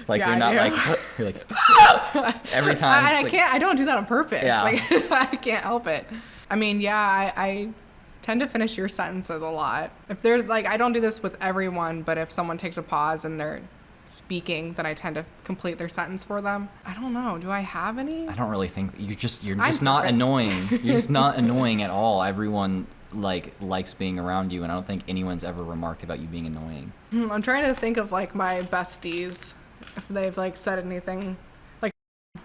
Like Yeah, you're not I do. like you're like every time. I don't do that on purpose. Yeah. Like I can't help it. I mean, yeah, I tend to finish your sentences a lot. If there's like, I don't do this with everyone, but if someone takes a pause and they're speaking, then I tend to complete their sentence for them. I don't know. Do I have any? I don't really think you're just I'm not perfect. annoying. You're just not annoying at all. Everyone likes being around you, and I don't think anyone's ever remarked about you being annoying. I'm trying to think of like my besties, if they've like said anything,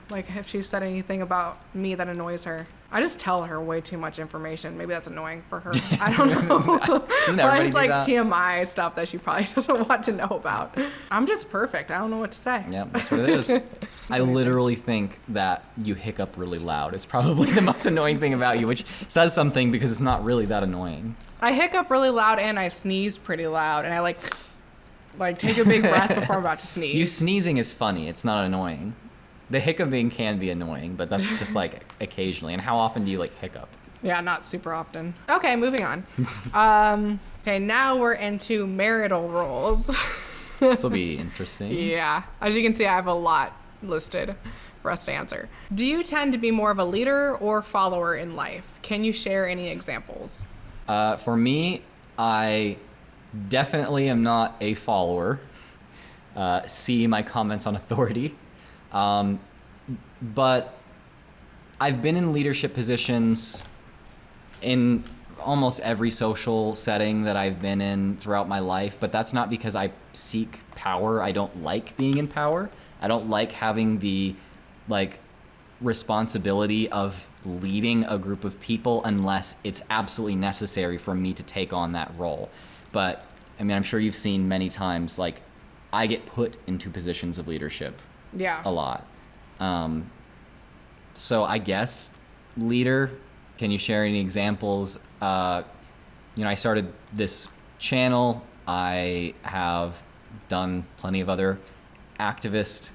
like if she said anything about me that annoys her. I just tell her way too much information. Maybe that's annoying for her. I don't know. Doesn't But everybody it's do like that? TMI stuff that she probably doesn't want to know about. I'm just perfect. I don't know what to say. Yeah, that's what it is. I literally think that you hiccup really loud is probably the most annoying thing about you, which says something because it's not really that annoying. I hiccup really loud and I sneeze pretty loud, and I like take a big breath before I'm about to sneeze. You sneezing is funny. It's not annoying. The hiccuping can be annoying, but that's just like occasionally. And how often do you like hiccup? Yeah, not super often. Okay, moving on. Okay, now we're into marital roles. This will be interesting. Yeah, as you can see, I have a lot listed for us to answer. Do you tend to be more of a leader or follower in life? Can you share any examples? For me, I definitely am not a follower. See my comments on authority. But I've been in leadership positions in almost every social setting that I've been in throughout my life, but that's not because I seek power. I don't like being in power. I don't like having the responsibility of leading a group of people unless it's absolutely necessary for me to take on that role. But I mean, I'm sure you've seen many times, like, I get put into positions of leadership Yeah. a lot. So I guess leader, can you share any examples? I started this channel. I have done plenty of other activist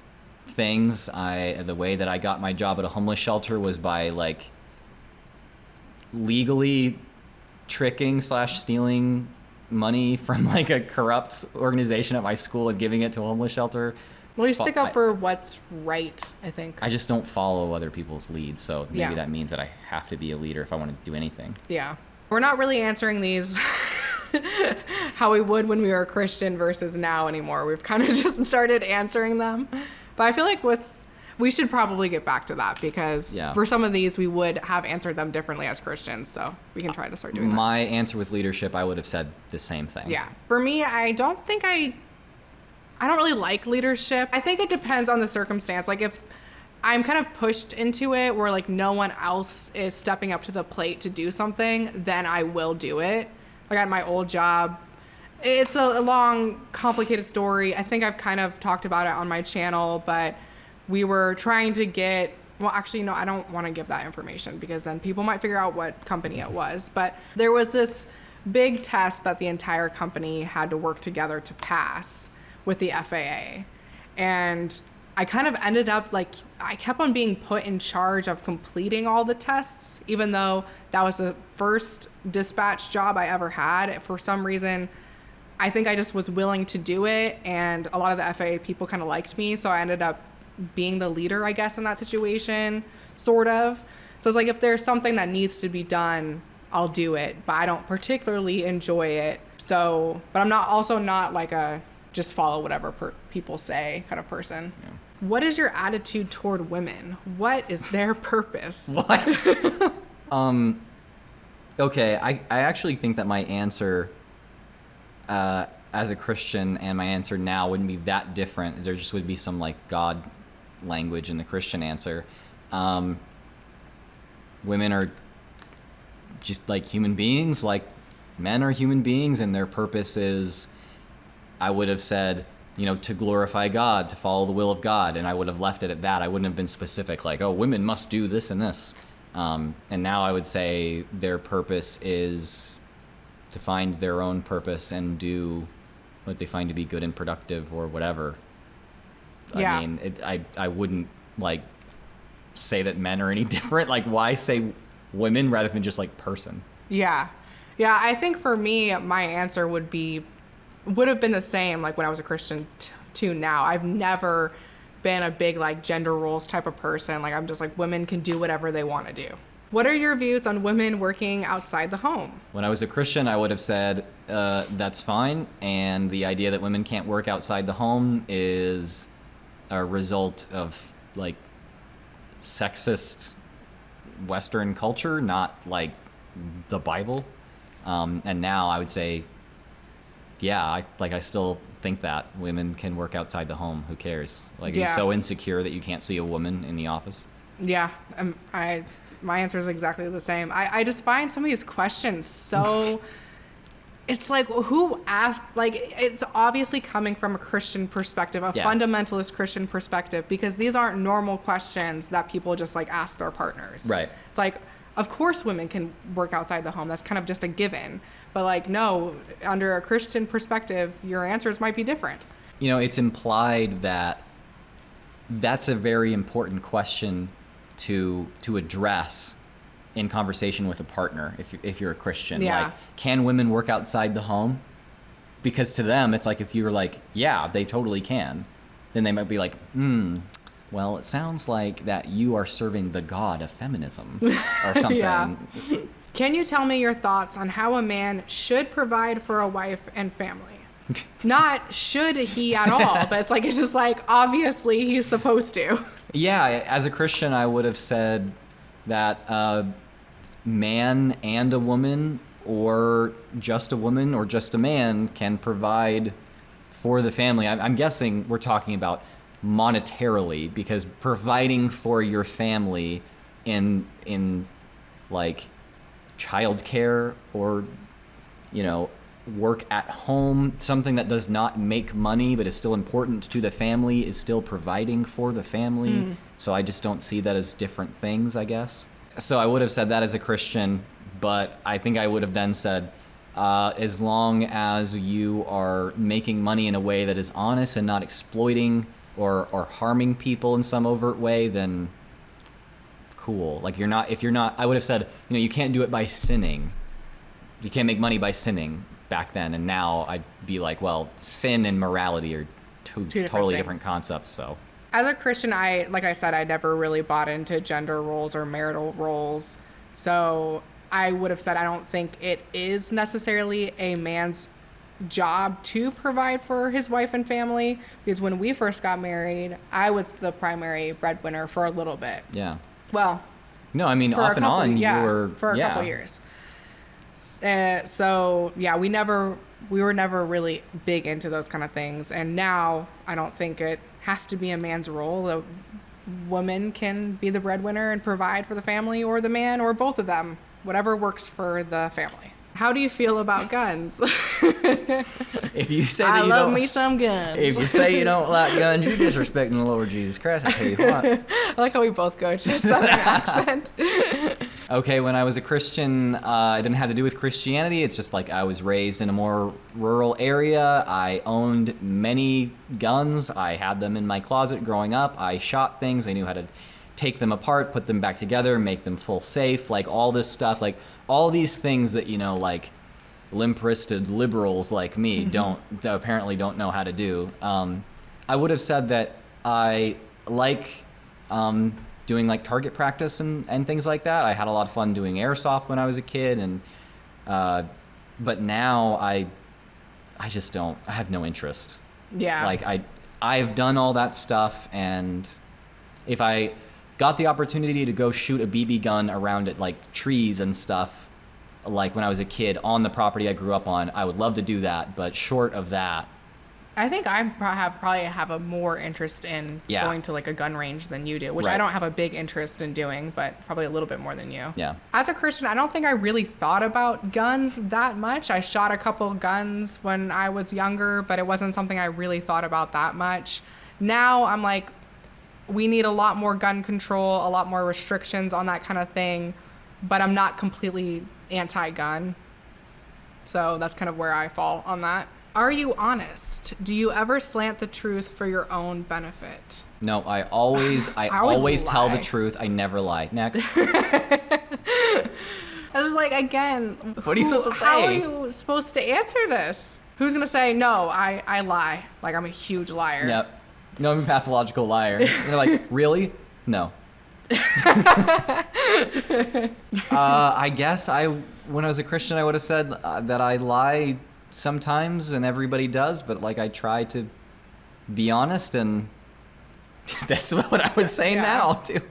things. The way that I got my job at a homeless shelter was by legally tricking / stealing money from a corrupt organization at my school and giving it to a homeless shelter. Well, you stick up for what's right, I think. I just don't follow other people's leads, so maybe Yeah. that means that I have to be a leader if I want to do anything. Yeah. We're not really answering these how we would when we were a Christian versus now anymore. We've kind of just started answering them. But I feel like with We should probably get back to that because for some of these, we would have answered them differently as Christians. So we can try to start doing that. My answer with leadership, I would have said the same thing. Yeah. For me, I don't really like leadership. I think it depends on the circumstance. Like if I'm kind of pushed into it where like no one else is stepping up to the plate to do something, then I will do it. Like at my old job, it's a long, complicated story. I think I've kind of talked about it on my channel, but we were trying to get, well, actually, no, I don't want to give that information because then people might figure out what company it was. But there was this big test that the entire company had to work together to pass with the FAA. And I kind of ended up like, I kept on being put in charge of completing all the tests, even though that was the first dispatch job I ever had. For some reason, I think I just was willing to do it. And a lot of the FAA people kind of liked me. So I ended up being the leader, I guess, in that situation, sort of. So it's like, if there's something that needs to be done, I'll do it, but I don't particularly enjoy it. So, but I'm not like a just follow whatever people say kind of person. Yeah. What is your attitude toward women? What is their purpose? What? Okay, I actually think that my answer as a Christian and my answer now wouldn't be that different. There just would be some like God language in the Christian answer. Women are just like human beings, like men are human beings, and their purpose is, I would have said, to glorify God, to follow the will of God, and I would have left it at that. I wouldn't have been specific like, oh, women must do this and this. And now I would say their purpose is to find their own purpose and do what they find to be good and productive or whatever. Yeah. I mean, I wouldn't like say that men are any different. Like, why say women rather than just like person? Yeah. Yeah, I think for me, my answer would have been the same like when I was a Christian to now. I've never been a big like gender roles type of person. Like I'm just like, women can do whatever they want to do. What are your views on women working outside the home? When I was a Christian, I would have said that's fine. And the idea that women can't work outside the home is a result of like sexist Western culture, not like the Bible. And now I would say, yeah, I still think that women can work outside the home. Who cares? Like, are you so insecure that you can't see a woman in the office? Yeah, my answer is exactly the same. I just find some of these questions so... It's like, who asked, like, it's obviously coming from a Christian perspective, a fundamentalist Christian perspective, because these aren't normal questions that people just, like, ask their partners. Right. It's like, of course women can work outside the home. That's kind of just a given. But, like, no, under a Christian perspective, your answers might be different. It's implied that that's a very important question to address in conversation with a partner if you're a Christian. Yeah. Like, can women work outside the home? Because to them, it's like if you're like, yeah, they totally can, then they might be like, well, it sounds like that you are serving the god of feminism or something. Yeah. Can you tell me your thoughts on how a man should provide for a wife and family? Not should he at all, but it's just like, obviously he's supposed to. Yeah, as a Christian, I would have said that a man and a woman, or just a woman or just a man, can provide for the family. I'm guessing we're talking about monetarily, because providing for your family in like childcare or work at home, something that does not make money but is still important to the family, is still providing for the family. So I just don't see that as different things, I guess. So I would have said that as a Christian, but I think I would have then said, as long as you are making money in a way that is honest and not exploiting or harming people in some overt way, then cool. Like if you're not, I would have said, you can't do it by sinning. You can't make money by sinning back then. And now I'd be like, well, sin and morality are two totally different concepts. So as a Christian, like I said, I never really bought into gender roles or marital roles. So I would have said I don't think it is necessarily a man's job to provide for his wife and family, because when we first got married, I was the primary breadwinner for a little bit. Yeah. Well, No, I mean, for off a and couple, on, yeah, you were... for a yeah. couple years. So yeah, we were never really big into those kind of things. And now I don't think it has to be a man's role. A woman can be the breadwinner and provide for the family, or the man, or both of them, whatever works for the family. How do you feel about guns? If you say that I you love don't... me some guns. If you say you don't like guns, you're disrespecting the Lord Jesus Christ. I tell you what. I like how we both go to a southern accent. Okay, when I was a Christian, it didn't have to do with Christianity. It's just like I was raised in a more rural area. I owned many guns. I had them in my closet growing up. I shot things. I knew how to take them apart, put them back together, make them full safe, like all this stuff, like all these things that, you know, like limp-wristed liberals like me apparently don't know how to do. I would have said that I like doing like target practice and things like that. I had a lot of fun doing airsoft when I was a kid, and but now I just don't. I have no interest. Yeah. Like I've done all that stuff, and if I got the opportunity to go shoot a BB gun around at like trees and stuff, like when I was a kid on the property I grew up on, I would love to do that. But short of that, I think I probably have a more interest in going to like a gun range than you do, which I Right. don't have a big interest in doing, but probably a little bit more than you. yeah. As a Christian, I don't think I really thought about guns that much. I shot a couple guns when I was younger, but it wasn't something I really thought about that much. Now I'm like, we need a lot more gun control, a lot more restrictions on that kind of thing, but I'm not completely anti-gun. So that's kind of where I fall on that. Are you honest? Do you ever slant the truth for your own benefit? No, I always always tell the lie. truth. I never lie. Next. I was like, again, What are you supposed to How are say? you supposed to answer this? Who's going to say, no, I lie. Like, I'm a huge liar. Yep. No, I'm a pathological liar. And they're like, really? No. I guess when I was a Christian, I would have said that I lie sometimes, and everybody does, but like I try to be honest, and that's what I would say now too.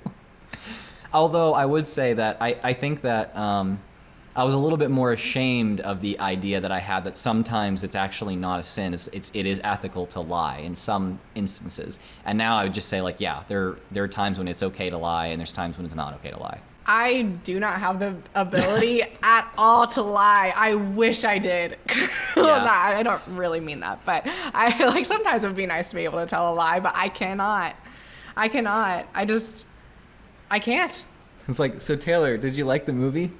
Although I would say that I think that I was a little bit more ashamed of the idea that I had that sometimes it's actually not a sin. It is ethical to lie in some instances. And now I would just say like, yeah, there are times when it's okay to lie, and there's times when it's not okay to lie. I do not have the ability at all to lie. I wish I did. Well, no, I don't really mean that, but I like sometimes it would be nice to be able to tell a lie, but I cannot. I can't. It's like, so Taylor, did you like the movie?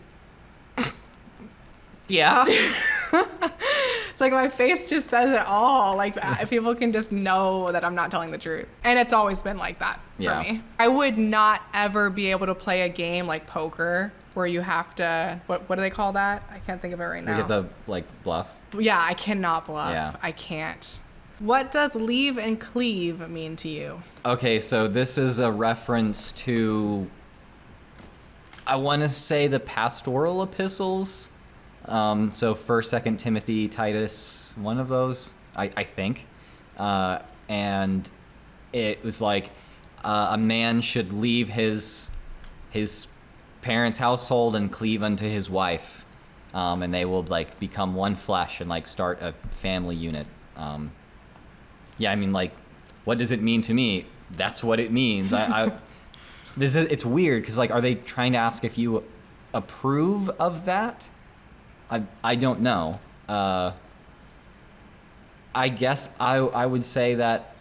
Yeah. It's like my face just says it all. Like people can just know that I'm not telling the truth. And it's always been like that for me. I would not ever be able to play a game like poker where you have to, what do they call that? I can't think of it right now. We get the like bluff. Yeah, I cannot bluff. Yeah. I can't. What does leave and cleave mean to you? Okay, so this is a reference to, I want to say, the pastoral epistles. So 1st, 2nd Timothy, Titus, one of those, I think. And it was like a man should leave his parents' household and cleave unto his wife, and they will like become one flesh and like start a family unit. Yeah, I mean, like, what does it mean to me? That's what it means. It's weird because like, are they trying to ask if you approve of that? I don't know. I guess I would say that,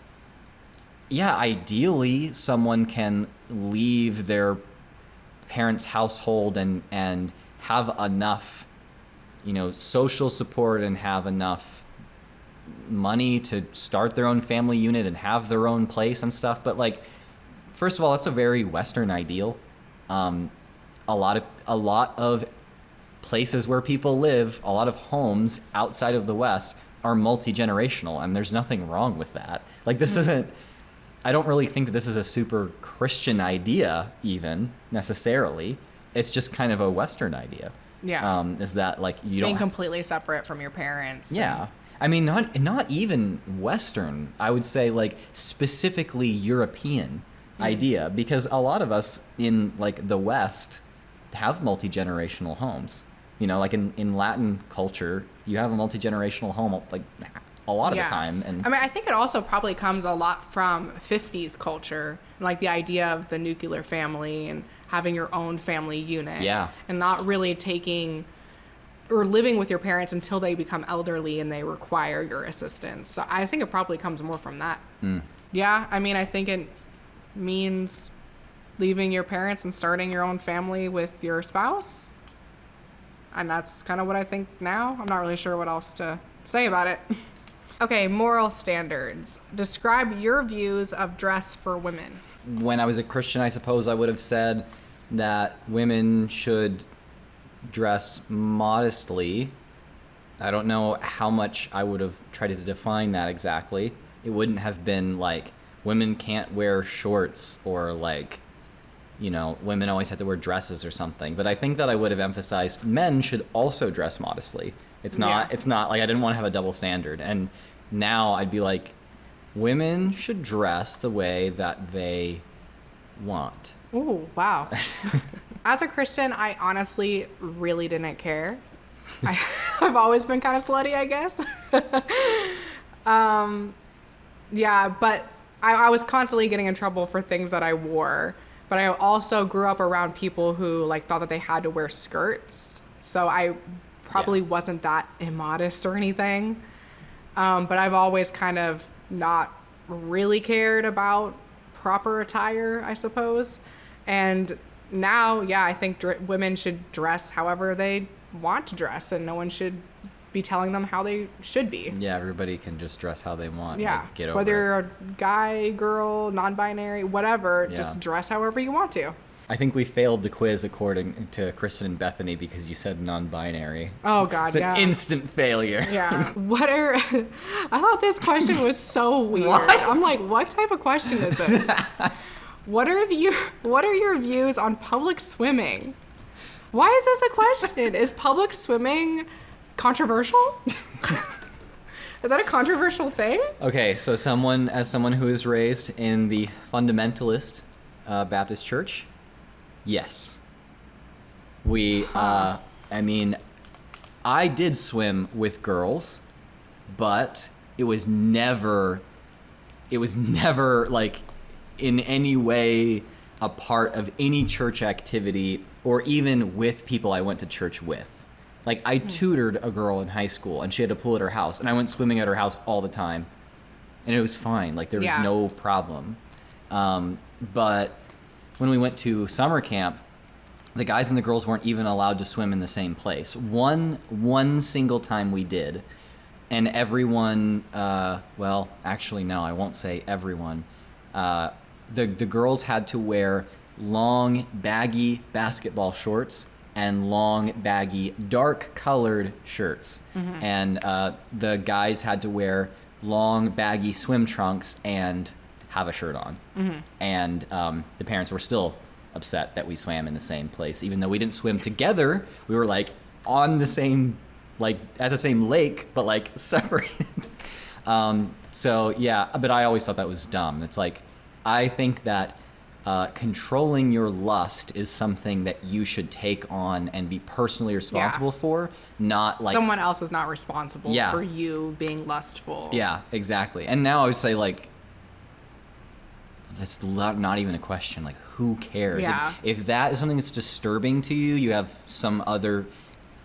yeah, ideally someone can leave their parents' household and have enough, social support and have enough money to start their own family unit and have their own place and stuff. But like, first of all, that's a very Western ideal. A lot of places where people live, a lot of homes outside of the West are multi-generational, and there's nothing wrong with that. Like, this isn't, I don't really think that this is a super Christian idea even necessarily. It's just kind of a Western idea. Yeah. Is that like you Being don't completely separate from your parents. Yeah. I mean, not even Western. I would say like specifically European idea, because a lot of us in like the West have multi-generational homes. You know, like in Latin culture, you have a multi-generational home like a lot of the time. And I mean, I think it also probably comes a lot from 50s culture, like the idea of the nuclear family and having your own family unit. Yeah. And not really taking or living with your parents until they become elderly and they require your assistance. So I think it probably comes more from that. Yeah, I mean, I think it means leaving your parents and starting your own family with your spouse. And that's kind of what I think now. I'm not really sure what else to say about it. Okay, moral standards. Describe your views of dress for women. when I was a Christian, I suppose I would have said that women should dress modestly. I don't know how much I would have tried to define that exactly. It wouldn't have been like women can't wear shorts or like, you know, women always have to wear dresses or something. But I think that I would have emphasized men should also dress modestly. It's not like I didn't want to have a double standard. And now I'd be like, women should dress the way that they want. Ooh, wow. As a Christian, I honestly really didn't care. I've always been kind of slutty, I guess. Yeah, but I was constantly getting in trouble for things that I wore. But I also grew up around people who like thought that they had to wear skirts. So I probably wasn't that immodest or anything. But I've always kind of not really cared about proper attire, I suppose. And now, yeah, I think women should dress however they want to dress, and no one should be telling them how they should be. Yeah, everybody can just dress how they want. Yeah, Like, get over whether it. you're a guy, girl, non-binary, whatever, just dress however you want to. I think we failed the quiz according to Kristen and Bethany because you said non-binary. Oh, God, It's an yeah. instant failure. Yeah. I thought this question was so weird. I'm like, what type of question is this? What are your views on public swimming? Why is this a question? Is public swimming controversial? Is that a controversial thing? Okay, so as someone who is raised in the fundamentalist Baptist church, yes. I mean, I did swim with girls, but it was never like in any way a part of any church activity or even with people I went to church with. Like, I tutored a girl in high school, and she had a pool at her house, and I went swimming at her house all the time, and it was fine. Like, there was no problem. But when we went to summer camp, the guys and the girls weren't even allowed to swim in the same place. One single time we did, and everyone, well, actually, no, I won't say everyone. The girls had to wear long, baggy basketball shorts and long, baggy, dark-colored shirts. Mm-hmm. And the guys had to wear long, baggy swim trunks and have a shirt on. Mm-hmm. And the parents were still upset that we swam in the same place. Even though we didn't swim together, we were, like, on the same, like, at the same lake, but, like, separated. So, yeah, but I always thought that was dumb. It's like, I think that controlling your lust is something that you should take on and be personally responsible for, not like... Someone else is not responsible for you being lustful. Yeah, exactly. And now I would say, like, that's not even a question. Like, who cares? Yeah. If that is something that's disturbing to you, you have some other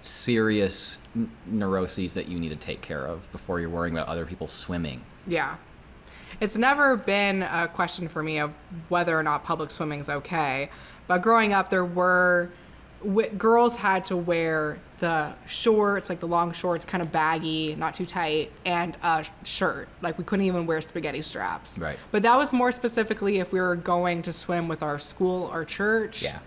serious neuroses that you need to take care of before you're worrying about other people swimming. Yeah. It's never been a question for me of whether or not public swimming is okay. But growing up, there were... girls had to wear the shorts, like the long shorts, kind of baggy, not too tight, and a shirt. Like, we couldn't even wear spaghetti straps. Right. But that was more specifically if we were going to swim with our school or church. Yeah.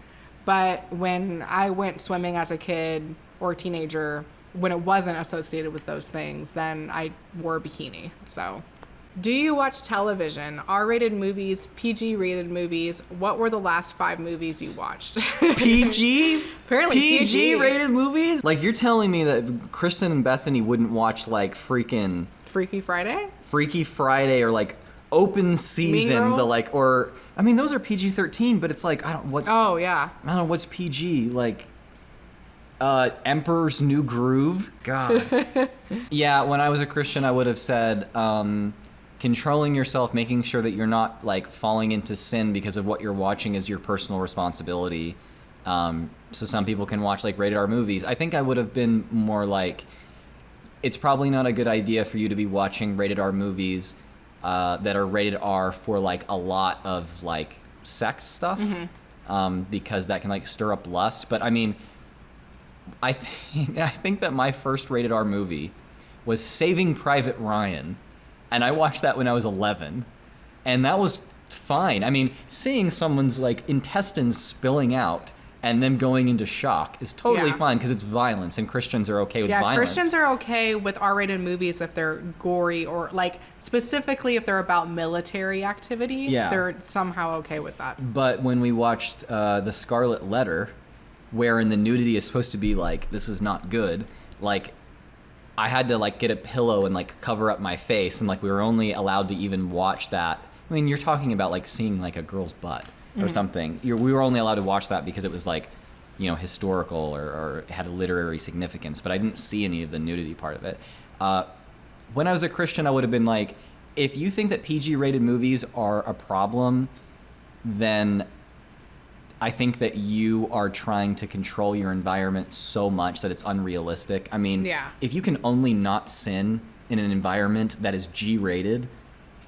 But when I went swimming as a kid or teenager, when it wasn't associated with those things, then I wore a bikini. So... Do you watch television? R-rated movies, PG-rated movies? What were the last 5 movies you watched? PG? Apparently PG. rated movies? Like, you're telling me that Kristen and Bethany wouldn't watch, like, freaking Freaky Friday? Freaky Friday or, like, Open Season, Girls? the, like, or, I mean, those are PG-13, but it's like, Oh, yeah. I don't know, what's PG? Like, Emperor's New Groove? God. Yeah, when I was a Christian, I would have said, controlling yourself, making sure that you're not like falling into sin because of what you're watching is your personal responsibility. So some people can watch like rated R movies. I think I would have been more like, it's probably not a good idea for you to be watching rated R movies that are rated R for like a lot of like sex stuff, because that can like stir up lust. But I mean, I think that my first rated R movie was Saving Private Ryan. And I watched that when I was 11, and that was fine. I mean, seeing someone's like intestines spilling out and them going into shock is totally fine because it's violence, and Christians are okay with violence. Christians are okay with R-rated movies if they're gory or like specifically if they're about military activity. Yeah. They're somehow okay with that. But when we watched The Scarlet Letter, wherein the nudity is supposed to be like, this is not good, like, I had to like get a pillow and like cover up my face, and like we were only allowed to even watch that. I mean, you're talking about like seeing like a girl's butt or something. We were only allowed to watch that because it was like, you know, historical or had a literary significance, but I didn't see any of the nudity part of it. When I was a Christian, I would have been like, if you think that PG-rated movies are a problem, then I think that you are trying to control your environment so much that it's unrealistic. I mean, if you can only not sin in an environment that is G-rated,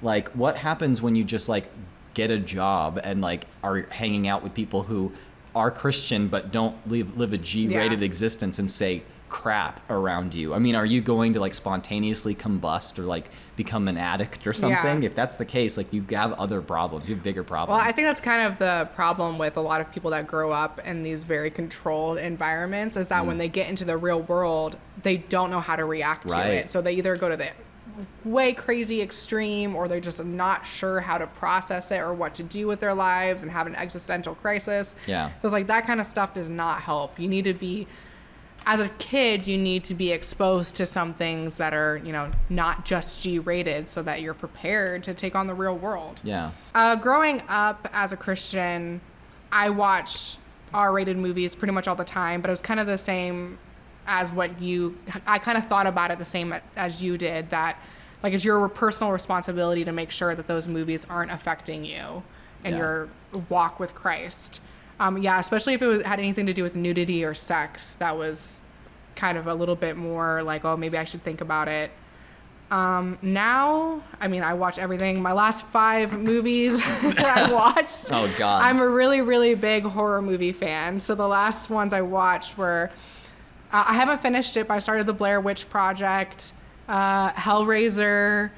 like what happens when you just like get a job and like are hanging out with people who are Christian but don't live a G-rated existence and say crap around you? I mean, are you going to like spontaneously combust or like become an addict or something? If that's the case, like you have other problems, you have bigger problems. Well, I think that's kind of the problem with a lot of people that grow up in these very controlled environments is that when they get into the real world, they don't know how to react to it. So they either go to the way crazy extreme, or they're just not sure how to process it or what to do with their lives and have an existential crisis. So it's like that kind of stuff does not help. You need to be, as a kid, you need to be exposed to some things that are, you know, not just G-rated so that you're prepared to take on the real world. Growing up as a Christian, I watched R-rated movies pretty much all the time, but it was kind of the same as I kind of thought about it the same as you did, that like it's your personal responsibility to make sure that those movies aren't affecting you and your walk with Christ. Especially if had anything to do with nudity or sex, that was kind of a little bit more like, oh, maybe I should think about it. Now, I mean, I watch everything. My last 5 movies that I watched. Oh, God. I'm a really, really big horror movie fan. So the last ones I watched were, I haven't finished it, but I started the Blair Witch Project, Hellraiser,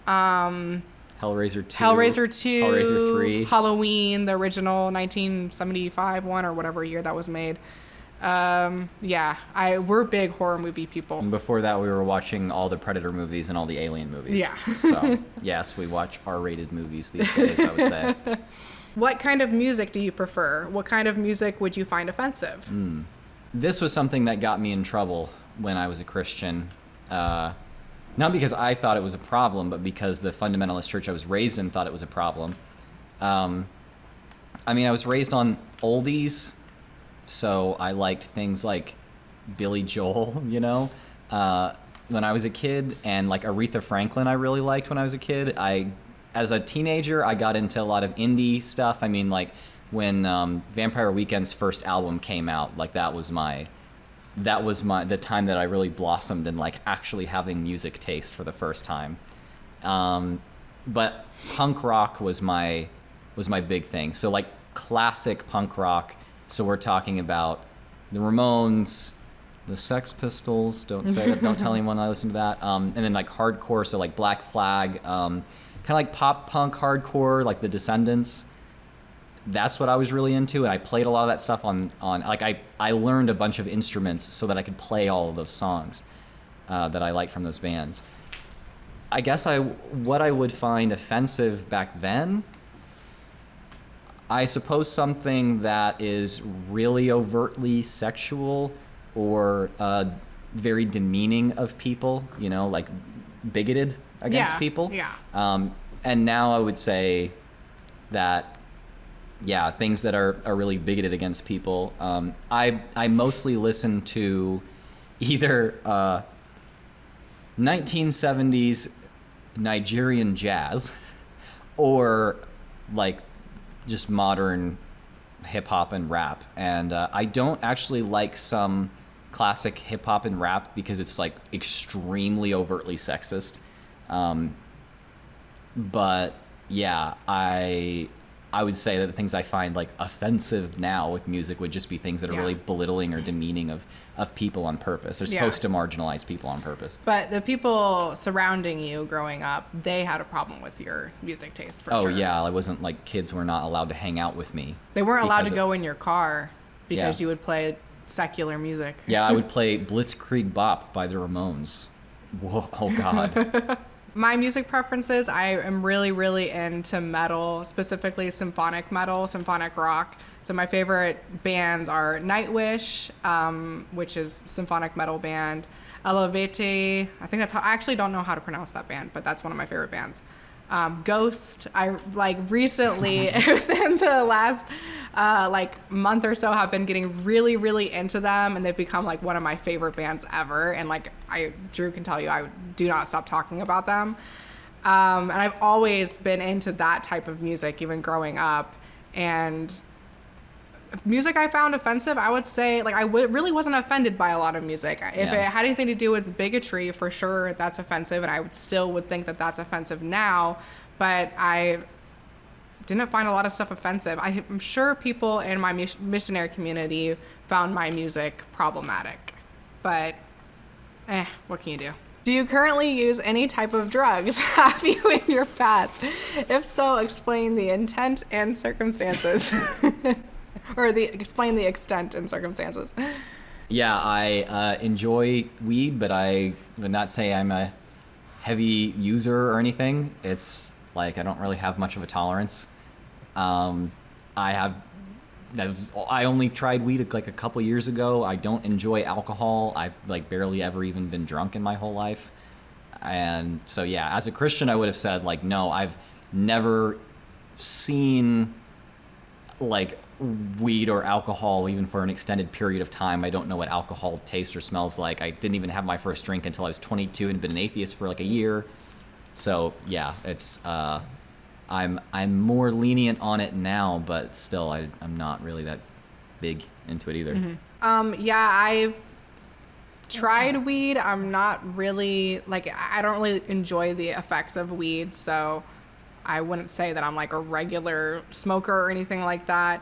Hellraiser 2. Hellraiser 3. Halloween, the original 1975 one or whatever year that was made. We're big horror movie people. And before that, we were watching all the Predator movies and all the Alien movies. So, yes, we watch R-rated movies these days, I would say. What kind of music do you prefer? What kind of music would you find offensive? This was something that got me in trouble when I was a Christian. Not because I thought it was a problem, but because the fundamentalist church I was raised in thought it was a problem. I mean, I was raised on oldies, so I liked things like Billy Joel, you know, when I was a kid, and like Aretha Franklin I really liked when I was a kid. As a teenager, I got into a lot of indie stuff. I mean, like when Vampire Weekend's first album came out, like that was the time that I really blossomed in like actually having music taste for the first time. But punk rock was my big thing. So like classic punk rock. So we're talking about the Ramones, the Sex Pistols. Don't tell anyone I listen to that. And then like hardcore. So like Black Flag, kind of like pop punk hardcore, like the Descendants. That's what I was really into, and I played a lot of that stuff on like I learned a bunch of instruments so that I could play all of those songs that I liked from those bands. I guess what I would find offensive back then, I suppose something that is really overtly sexual or very demeaning of people, like bigoted against people. Yeah. And now I would say that, yeah, things that are really bigoted against people. I mostly listen to either 1970s Nigerian jazz or like just modern hip hop and rap. And I don't actually like some classic hip hop and rap because it's like extremely overtly sexist. But yeah, I would say that the things I find like offensive now with music would just be things that are really belittling or demeaning of people on purpose. They're supposed to marginalize people on purpose. But the people surrounding you growing up, they had a problem with your music taste for sure. Oh yeah, I wasn't like kids were not allowed to hang out with me. They weren't allowed to go in your car because you would play secular music. Yeah, I would play Blitzkrieg Bop by the Ramones. Whoa, oh God. My music preferences, I am really, really into metal, specifically symphonic metal, symphonic rock. So my favorite bands are Nightwish, which is symphonic metal band, Elevate, I think that's how, I actually don't know how to pronounce that band, but that's one of my favorite bands. Ghost, I like recently, within the last like month or so, have been getting really, really into them, and they've become like one of my favorite bands ever. And like Drew can tell you, I do not stop talking about them. And I've always been into that type of music, even growing up. And music I found offensive, I would say, like, really wasn't offended by a lot of music. If it had anything to do with bigotry, for sure that's offensive, and I would think that that's offensive now, but I didn't find a lot of stuff offensive. I'm sure people in my missionary community found my music problematic, but what can you do? Do you currently use any type of drugs? Have you in your past? If so, explain the intent and circumstances. Or explain the extent and circumstances. Yeah, I enjoy weed, but I would not say I'm a heavy user or anything. It's like I don't really have much of a tolerance. I only tried weed like a couple years ago. I don't enjoy alcohol. I've like barely ever even been drunk in my whole life. And so yeah, as a Christian, I would have said like, no, I've never seen like weed or alcohol even for an extended period of time. I don't know what alcohol tastes or smells like. I didn't even have my first drink until I was 22 and been an atheist for like a year. So yeah, it's I'm more lenient on it now, but still I'm not really that big into it either. Mm-hmm. Yeah, I've tried weed. I'm not really like, I don't really enjoy the effects of weed, so I wouldn't say that I'm like a regular smoker or anything like that.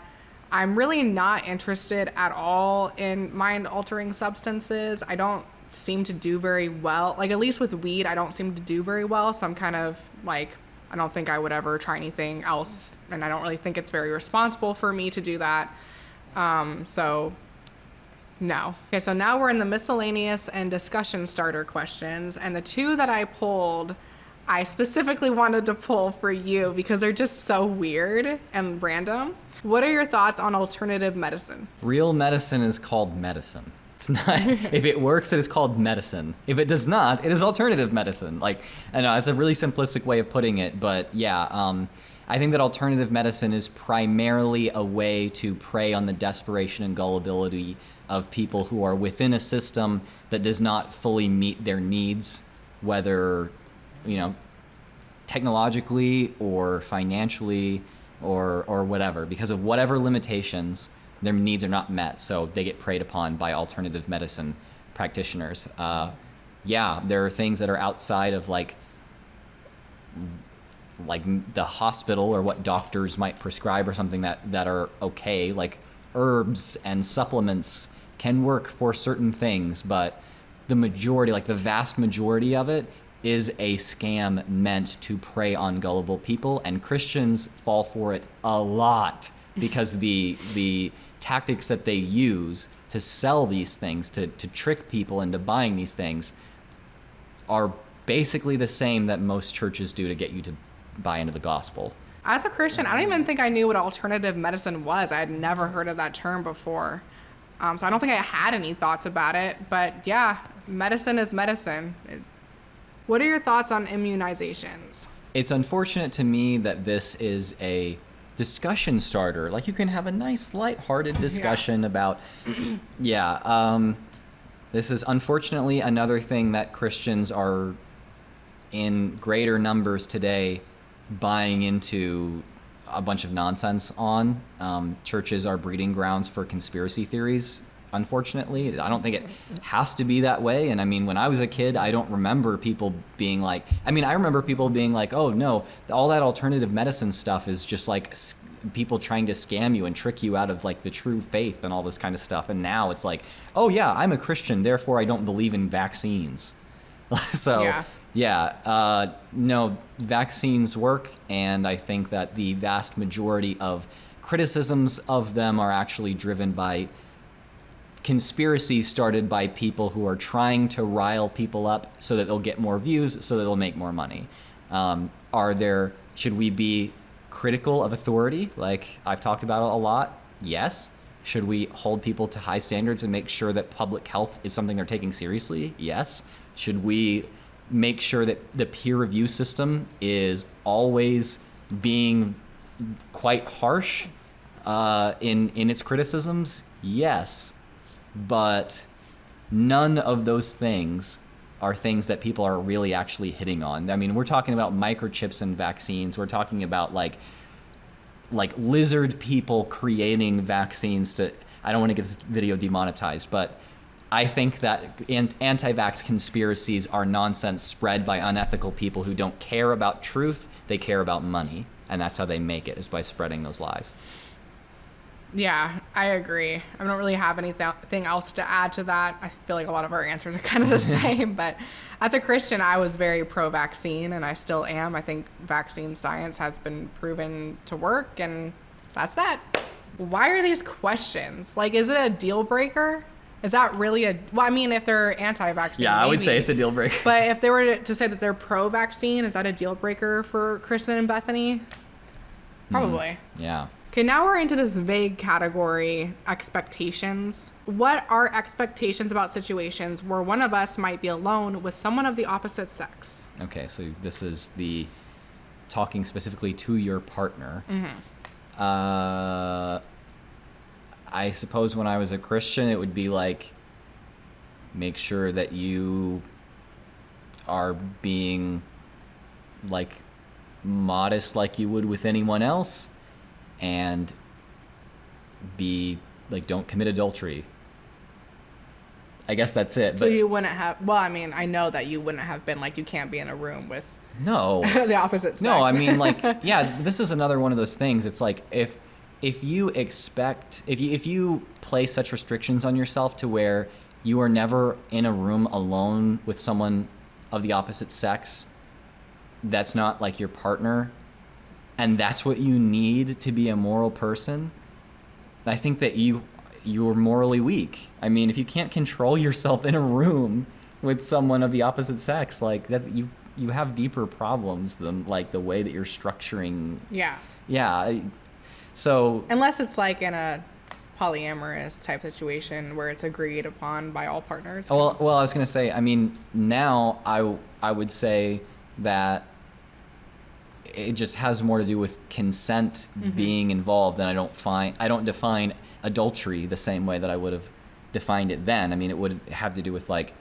I'm really not interested at all in mind-altering substances. I don't seem to do very well. Like, at least with weed, I don't seem to do very well. So I'm kind of like, I don't think I would ever try anything else. And I don't really think it's very responsible for me to do that. So, no. Okay, so now we're in the miscellaneous and discussion starter questions. And the two that I pulled, I specifically wanted to pull for you because they're just so weird and random. What are your thoughts on alternative medicine? Real medicine is called medicine. It's not. If it works, it is called medicine. If it does not, it is alternative medicine. Like, I know it's a really simplistic way of putting it, but yeah, I think that alternative medicine is primarily a way to prey on the desperation and gullibility of people who are within a system that does not fully meet their needs, whether, technologically or financially or whatever. Because of whatever limitations, their needs are not met, so they get preyed upon by alternative medicine practitioners. Yeah, there are things that are outside of like the hospital or what doctors might prescribe or something that are okay, like herbs and supplements can work for certain things, but the majority, like the vast majority of it, is a scam meant to prey on gullible people, and Christians fall for it a lot because the tactics that they use to sell these things, to trick people into buying these things, are basically the same that most churches do to get you to buy into the gospel. As a Christian, I don't even think I knew what alternative medicine was. I had never heard of that term before. So I don't think I had any thoughts about it. But yeah, medicine is medicine. What are your thoughts on immunizations? It's unfortunate to me that this is a discussion starter. Like, you can have a nice, lighthearted discussion about, this is unfortunately another thing that Christians are in greater numbers today buying into a bunch of nonsense on. Churches are breeding grounds for conspiracy theories, unfortunately. I don't think it has to be that way. And I mean, when I was a kid, I don't remember people being like, I remember people being like, oh no, all that alternative medicine stuff is just like people trying to scam you and trick you out of like the true faith and all this kind of stuff. And now it's like, oh yeah, I'm a Christian, therefore I don't believe in vaccines. So no, vaccines work, and I think that the vast majority of criticisms of them are actually driven by conspiracy started by people who are trying to rile people up so that they'll get more views, so that they'll make more money. Should we be critical of authority, like I've talked about a lot? Yes. Should we hold people to high standards and make sure that public health is something they're taking seriously? Yes. Should we make sure that the peer review system is always being quite harsh in its criticisms? Yes. But none of those things are things that people are really actually hitting on. I mean, we're talking about microchips and vaccines. We're talking about like lizard people creating vaccines to, I don't want to get this video demonetized, but I think that anti-vax conspiracies are nonsense spread by unethical people who don't care about truth, they care about money. And that's how they make it, is by spreading those lies. Yeah, I agree. I don't really have anything else to add to that. I feel like a lot of our answers are kind of the same, but as a Christian, I was very pro-vaccine, and I still am. I think vaccine science has been proven to work, and that's that. Why are these questions? Like, is it a deal breaker? Is that really if they're anti-vaccine, yeah, I would maybe. say it's a deal breaker. But if they were to say that they're pro-vaccine, is that a deal breaker for Kristen and Bethany? Probably. Yeah. Okay, now we're into this vague category, expectations. What are expectations about situations where one of us might be alone with someone of the opposite sex? Okay, so this is the talking specifically to your partner. Mm-hmm. I suppose when I was a Christian, it would be like, make sure that you are being like modest like you would with anyone else, and be like, don't commit adultery. I guess that's it. So you wouldn't have, I know that you wouldn't have been like, you can't be in a room with no the opposite sex. No, I mean, like, yeah, this is another one of those things. It's like, if you place such restrictions on yourself to where you are never in a room alone with someone of the opposite sex that's not like your partner, and that's what you need to be a moral person, I think that you're morally weak. I mean, if you can't control yourself in a room with someone of the opposite sex, like that, you have deeper problems than like the way that you're structuring. Yeah. So unless it's like in a polyamorous type situation where it's agreed upon by all partners. Well, I was gonna say, I mean, now I would say that it just has more to do with consent being involved, and I don't define adultery the same way that I would have defined it then. I mean, it would have to do with like,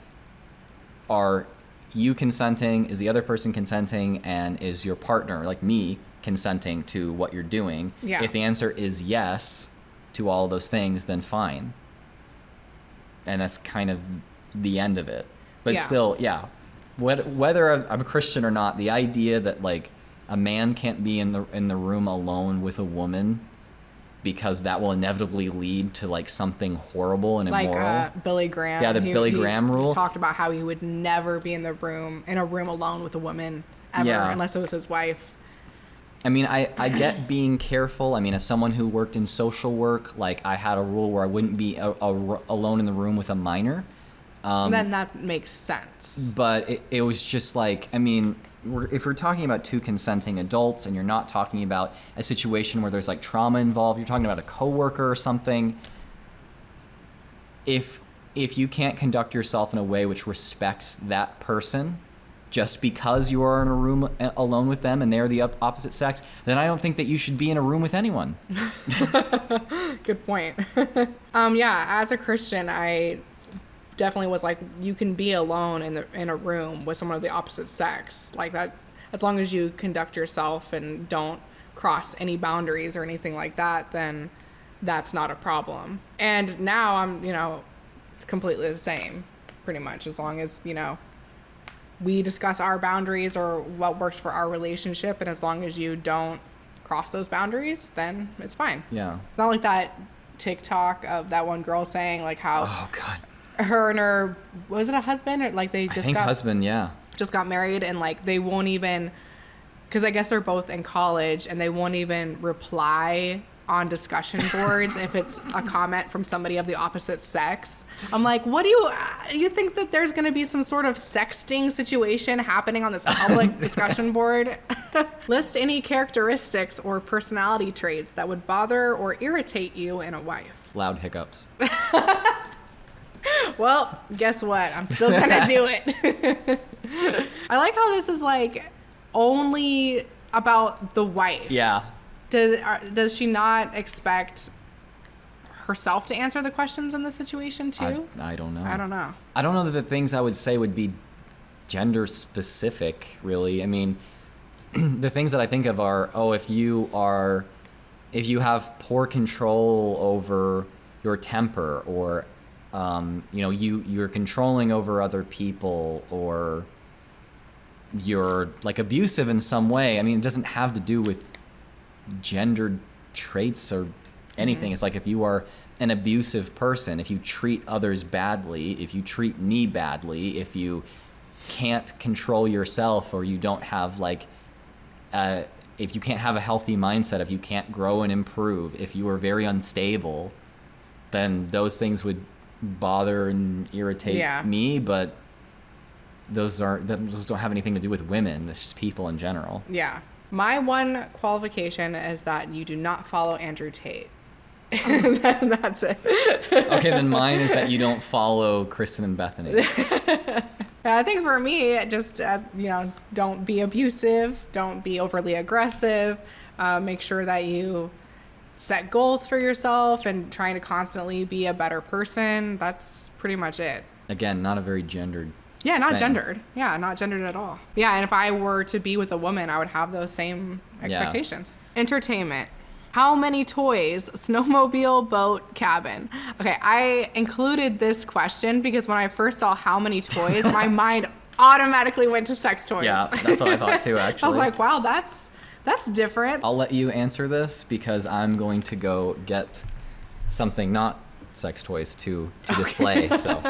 are you consenting? Is the other person consenting? And is your partner, like me, consenting to what you're doing? Yeah. If the answer is yes to all of those things, then fine. And that's kind of the end of it. But still, yeah. Whether I'm a Christian or not, the idea that like a man can't be in the room alone with a woman because that will inevitably lead to like something horrible and immoral. Like Billy Graham. Yeah, the Billy Graham rule. Talked about how he would never be in a room alone with a woman ever, unless it was his wife. I mean, I get being careful. I mean, as someone who worked in social work, like I had a rule where I wouldn't be alone in the room with a minor. then that makes sense. But it was just like, I mean, if we're talking about two consenting adults and you're not talking about a situation where there's like trauma involved, you're talking about a coworker or something. If you can't conduct yourself in a way which respects that person just because you are in a room alone with them and they're the opposite sex, then I don't think that you should be in a room with anyone. Good point. Yeah, as a Christian, I definitely was like, you can be alone in a room with someone of the opposite sex, like that, as long as you conduct yourself and don't cross any boundaries or anything like that, then that's not a problem. And now I'm, it's completely the same, pretty much, as long as, we discuss our boundaries or what works for our relationship, and as long as you don't cross those boundaries, then it's fine. Yeah. Not like that TikTok of that one girl saying like how Oh God. her and her, was it a husband, or like they I just think got husband, yeah. just got married, and like they won't even, because I guess they're both in college, and they won't even reply on discussion boards if it's a comment from somebody of the opposite sex. I'm like, what do you think that there's going to be some sort of sexting situation happening on this public discussion board? List any characteristics or personality traits that would bother or irritate you in a wife. Loud hiccups. Well, guess what? I'm still gonna do it. I like how this is like only about the wife. Yeah. Does she not expect herself to answer the questions in the situation too? I don't know. I don't know. I don't know that the things I would say would be gender specific, really. I mean, the things that I think of are, if you have poor control over your temper, or you're controlling over other people, or you're like abusive in some way. I mean, it doesn't have to do with gendered traits or anything. It's like, if you are an abusive person, if you treat others badly, if you treat me badly, if you can't control yourself, or you don't have if you can't have a healthy mindset, if you can't grow and improve, if you are very unstable, then those things would bother and irritate me. But those don't have anything to do with women. It's just people in general. Yeah. My one qualification is that you do not follow Andrew Tate. That's it. Okay, then mine is that you don't follow Kristen and Bethany. I think for me, just as don't be abusive, don't be overly aggressive. Make sure that you set goals for yourself and trying to constantly be a better person. That's pretty much it. Again, not a very gendered. Yeah, not thing. gendered. Yeah, not gendered at all. Yeah, and if I were to be with a woman, I would have those same expectations. Yeah. Entertainment. How many toys? Snowmobile, boat, cabin. Okay, I included this question because when I first saw how many toys, my mind automatically went to sex toys. Yeah, that's what I thought too, actually. I was like, wow, that's different. I'll let you answer this because I'm going to go get something not sex toys to display. So.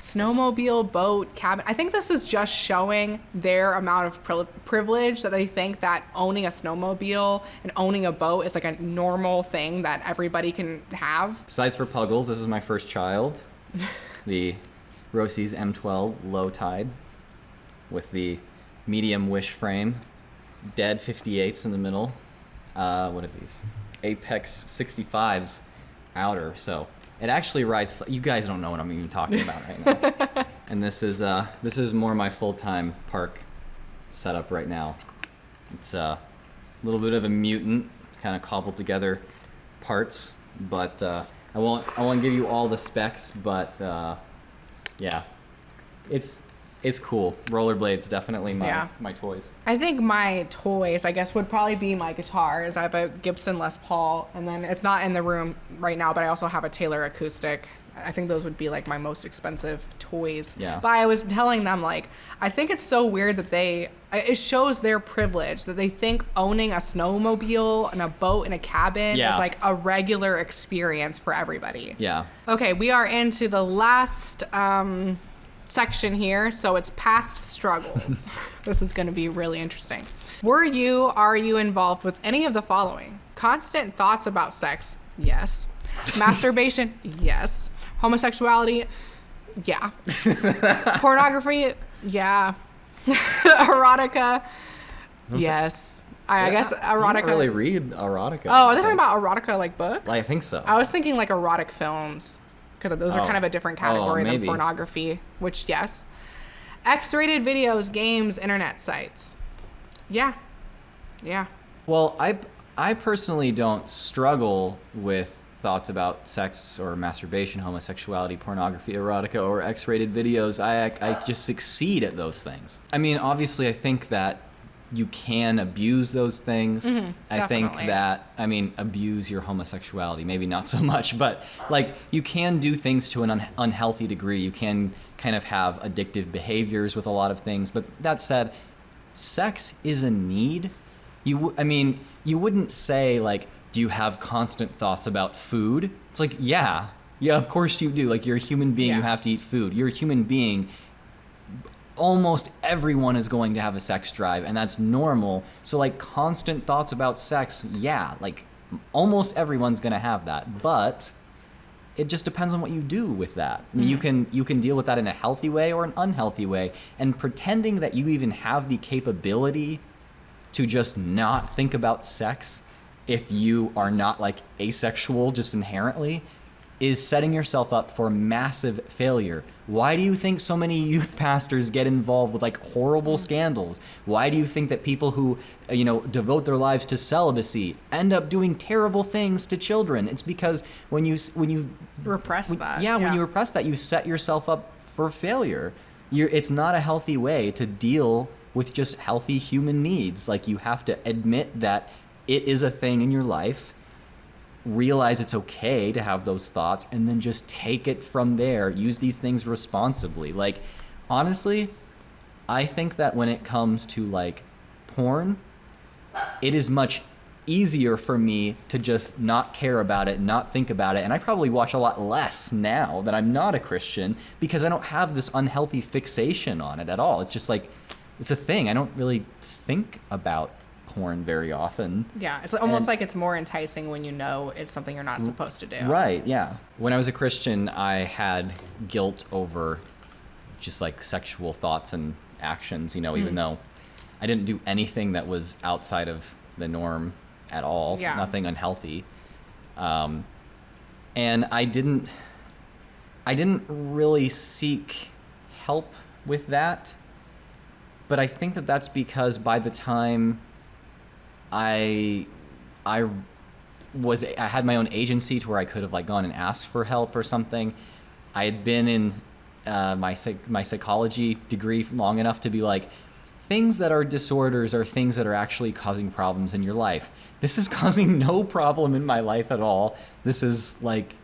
Snowmobile, boat, cabin. I think this is just showing their amount of privilege, that they think that owning a snowmobile and owning a boat is like a normal thing that everybody can have. Besides for Puggles, this is my first child. The Rosie's M12 low tide with the medium wish frame. Dead 58s in the middle. What are these? Apex 65s outer. So it actually rides. You guys don't know what I'm even talking about right now. And this is more my full-time park setup right now. It's a little bit of a mutant, kind of cobbled together parts, but I won't give you all the specs, but yeah, it's cool. Rollerblades, definitely my toys. I think my toys, I guess, would probably be my guitars. I have a Gibson Les Paul, and then it's not in the room right now, but I also have a Taylor acoustic. I think those would be like my most expensive toys. Yeah. But I was telling them, like, I think it's so weird that it shows their privilege that they think owning a snowmobile and a boat and a cabin is like a regular experience for everybody. Yeah. Okay, we are into the last section here, so it's past struggles. This is going to be really interesting. Are you involved with any of the following? Constant thoughts about sex? Yes. Masturbation? Yes. Homosexuality? Yeah. Pornography, yeah. Erotica, yes. I guess erotica. I don't really read erotica. Oh, are they talking about erotica like books? I think so. I was thinking like erotic films because those are kind of a different category than maybe. pornography, which, yes. X-rated videos, games, internet sites. Yeah. Yeah. Well, I personally don't struggle with thoughts about sex or masturbation, homosexuality, pornography, erotica, or X-rated videos. I just succeed at those things. I mean, obviously, I think that you can abuse those things. I think definitely. that, abuse your homosexuality, maybe not so much, but like you can do things to an unhealthy degree. You can kind of have addictive behaviors with a lot of things. But that said, sex is a need. You wouldn't say like, do you have constant thoughts about food? It's like, yeah, of course you do. Like, you're a human being, you have to eat food. You're a human being. Almost everyone is going to have a sex drive, and that's normal. So like constant thoughts about sex, yeah, like almost everyone's gonna have that. But it just depends on what you do with that. I mean, you can deal with that in a healthy way or an unhealthy way. And pretending that you even have the capability to just not think about sex if you are not like asexual just inherently is setting yourself up for massive failure. Why do you think so many youth pastors get involved with like horrible scandals? Why do you think that people who, devote their lives to celibacy end up doing terrible things to children? It's because when you Repress that. when you repress that, you set yourself up for failure. It's not a healthy way to deal with just healthy human needs. Like, you have to admit that it is a thing in your life, realize it's okay to have those thoughts, and then just take it from there. Use these things responsibly. Like, honestly, I think that when it comes to like porn, it is much easier for me to just not care about it, not think about it. And I probably watch a lot less now that I'm not a Christian because I don't have this unhealthy fixation on it at all. It's just like, it's a thing. I don't really think about porn very often. Yeah, it's almost like it's more enticing when you know it's something you're not supposed to do. Right, yeah. When I was a Christian, I had guilt over just like sexual thoughts and actions, even though I didn't do anything that was outside of the norm at all, nothing unhealthy. And I didn't really seek help with that. But I think that that's because by the time I had my own agency to where I could have like gone and asked for help or something. I had been in my psychology degree long enough to be like, things that are disorders are things that are actually causing problems in your life. This is causing no problem in my life at all. This is like,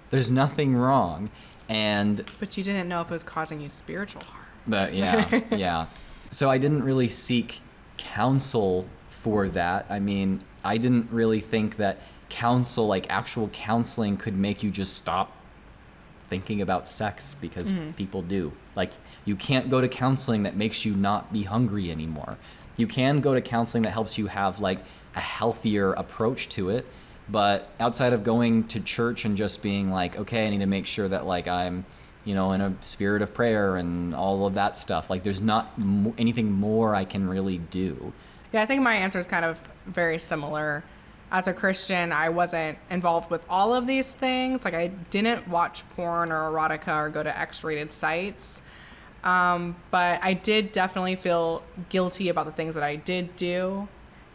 there's nothing wrong. But you didn't know if it was causing you spiritual harm. But yeah. So I didn't really seek counsel for that. I mean, I didn't really think that counsel, like actual counseling, could make you just stop thinking about sex, because people do. Like, you can't go to counseling that makes you not be hungry anymore. You can go to counseling that helps you have like a healthier approach to it, but outside of going to church and just being like, okay, I need to make sure that like I'm, in a spirit of prayer and all of that stuff, like there's not anything more I can really do. Yeah, I think my answer is kind of very similar. As a Christian, I wasn't involved with all of these things. Like, I didn't watch porn or erotica or go to X-rated sites. But I did definitely feel guilty about the things that I did do.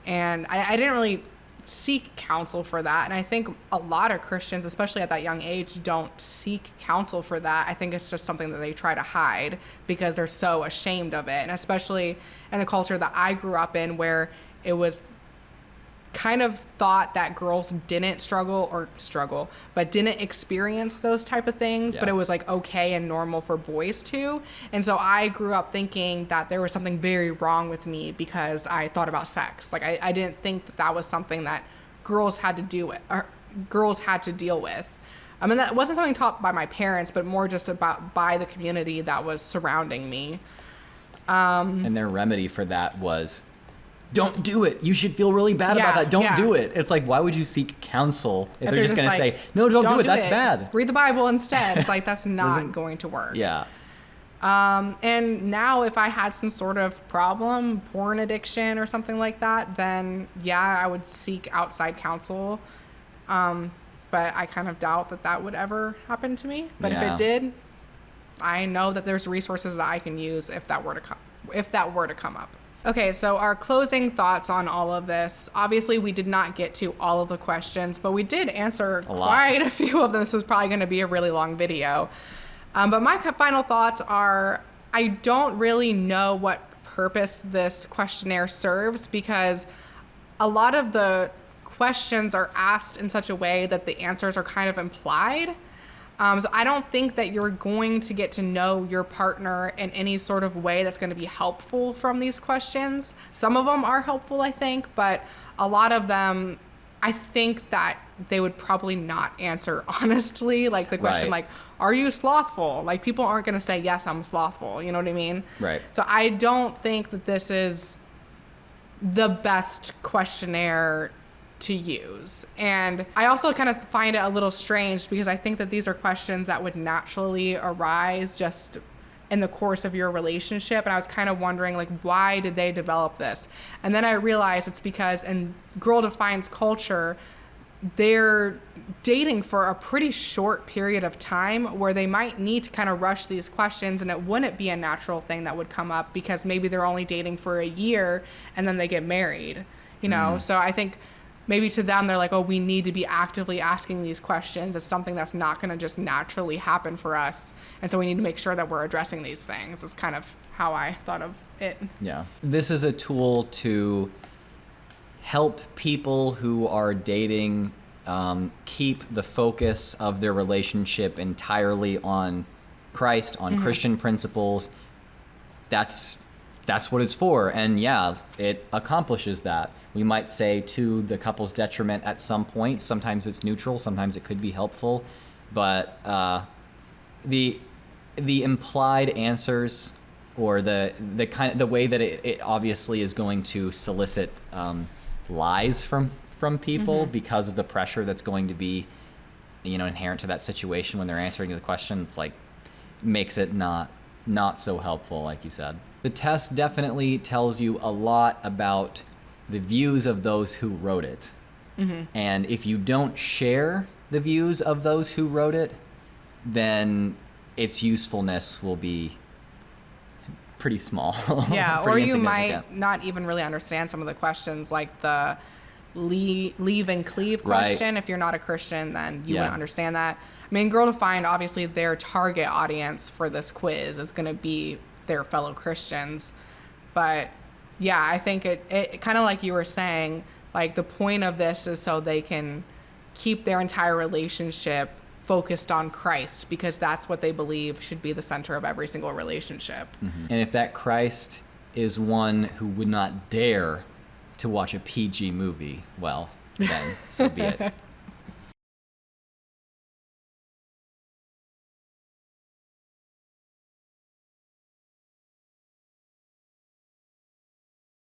And I didn't really seek counsel for that. And I think a lot of Christians, especially at that young age, don't seek counsel for that. I think it's just something that they try to hide because they're so ashamed of it. And especially in the culture that I grew up in, where it was kind of thought that girls didn't struggle, but didn't experience those type of things, but it was like okay and normal for boys to. And so I grew up thinking that there was something very wrong with me because I thought about sex. Like, I didn't think that was something that girls had to do with, or girls had to deal with. I mean, that wasn't something taught by my parents, but more just by the community that was surrounding me. And their remedy for that was, don't do it. You should feel really bad about that. Don't do it. It's like, why would you seek counsel if they're just going to say, no, don't do it. That's bad. Read the Bible instead. It's like, that's not going to work. Yeah. And now if I had some sort of problem, porn addiction or something like that, then I would seek outside counsel. But I kind of doubt that would ever happen to me. But if it did, I know that there's resources that I can use if that were to come up. Okay, so our closing thoughts on all of this. Obviously, we did not get to all of the questions, but we did answer quite a few of them. This was probably going to be a really long video. But my final thoughts are, I don't really know what purpose this questionnaire serves, because a lot of the questions are asked in such a way that the answers are kind of implied. So I don't think that you're going to get to know your partner in any sort of way that's going to be helpful from these questions. Some of them are helpful, I think, but a lot of them, I think that they would probably not answer honestly. Like the question, like, are you slothful? Like, people aren't going to say, yes, I'm slothful. You know what I mean? Right. So I don't think that this is the best questionnaire to use. And I also kind of find it a little strange, because I think that these are questions that would naturally arise just in the course of your relationship. And I was kind of wondering, like, why did they develop this? And then I realized it's because in Girl Defines culture, they're dating for a pretty short period of time where they might need to kind of rush these questions, and it wouldn't be a natural thing that would come up because maybe they're only dating for a year and then they get married, you know? So I think maybe to them, they're like, oh, we need to be actively asking these questions. It's something that's not going to just naturally happen for us. And so we need to make sure that we're addressing these things. It's kind of how I thought of it. Yeah. This is a tool to help people who are dating keep the focus of their relationship entirely on Christ, on Christian principles. That's what it's for. And yeah, it accomplishes that. We might say to the couple's detriment at some point. Sometimes it's neutral, sometimes it could be helpful. But the implied answers, or the way that it obviously is going to solicit lies from people because of the pressure that's going to be, inherent to that situation when they're answering the questions, like, makes it not so helpful, like you said. The test definitely tells you a lot about the views of those who wrote it. And if you don't share the views of those who wrote it, then its usefulness will be pretty small. Yeah, or pretty you insignificant. might not even really understand some of the questions, like the leave and cleave question. If you're not a Christian, then you wouldn't understand that. I mean, Girl Defined, obviously their target audience for this quiz is going to be their fellow Christians. But yeah, I think it kind of like you were saying, like, the point of this is so they can keep their entire relationship focused on Christ, because that's what they believe should be the center of every single relationship. And if that Christ is one who would not dare to watch a PG movie, well, then so be it.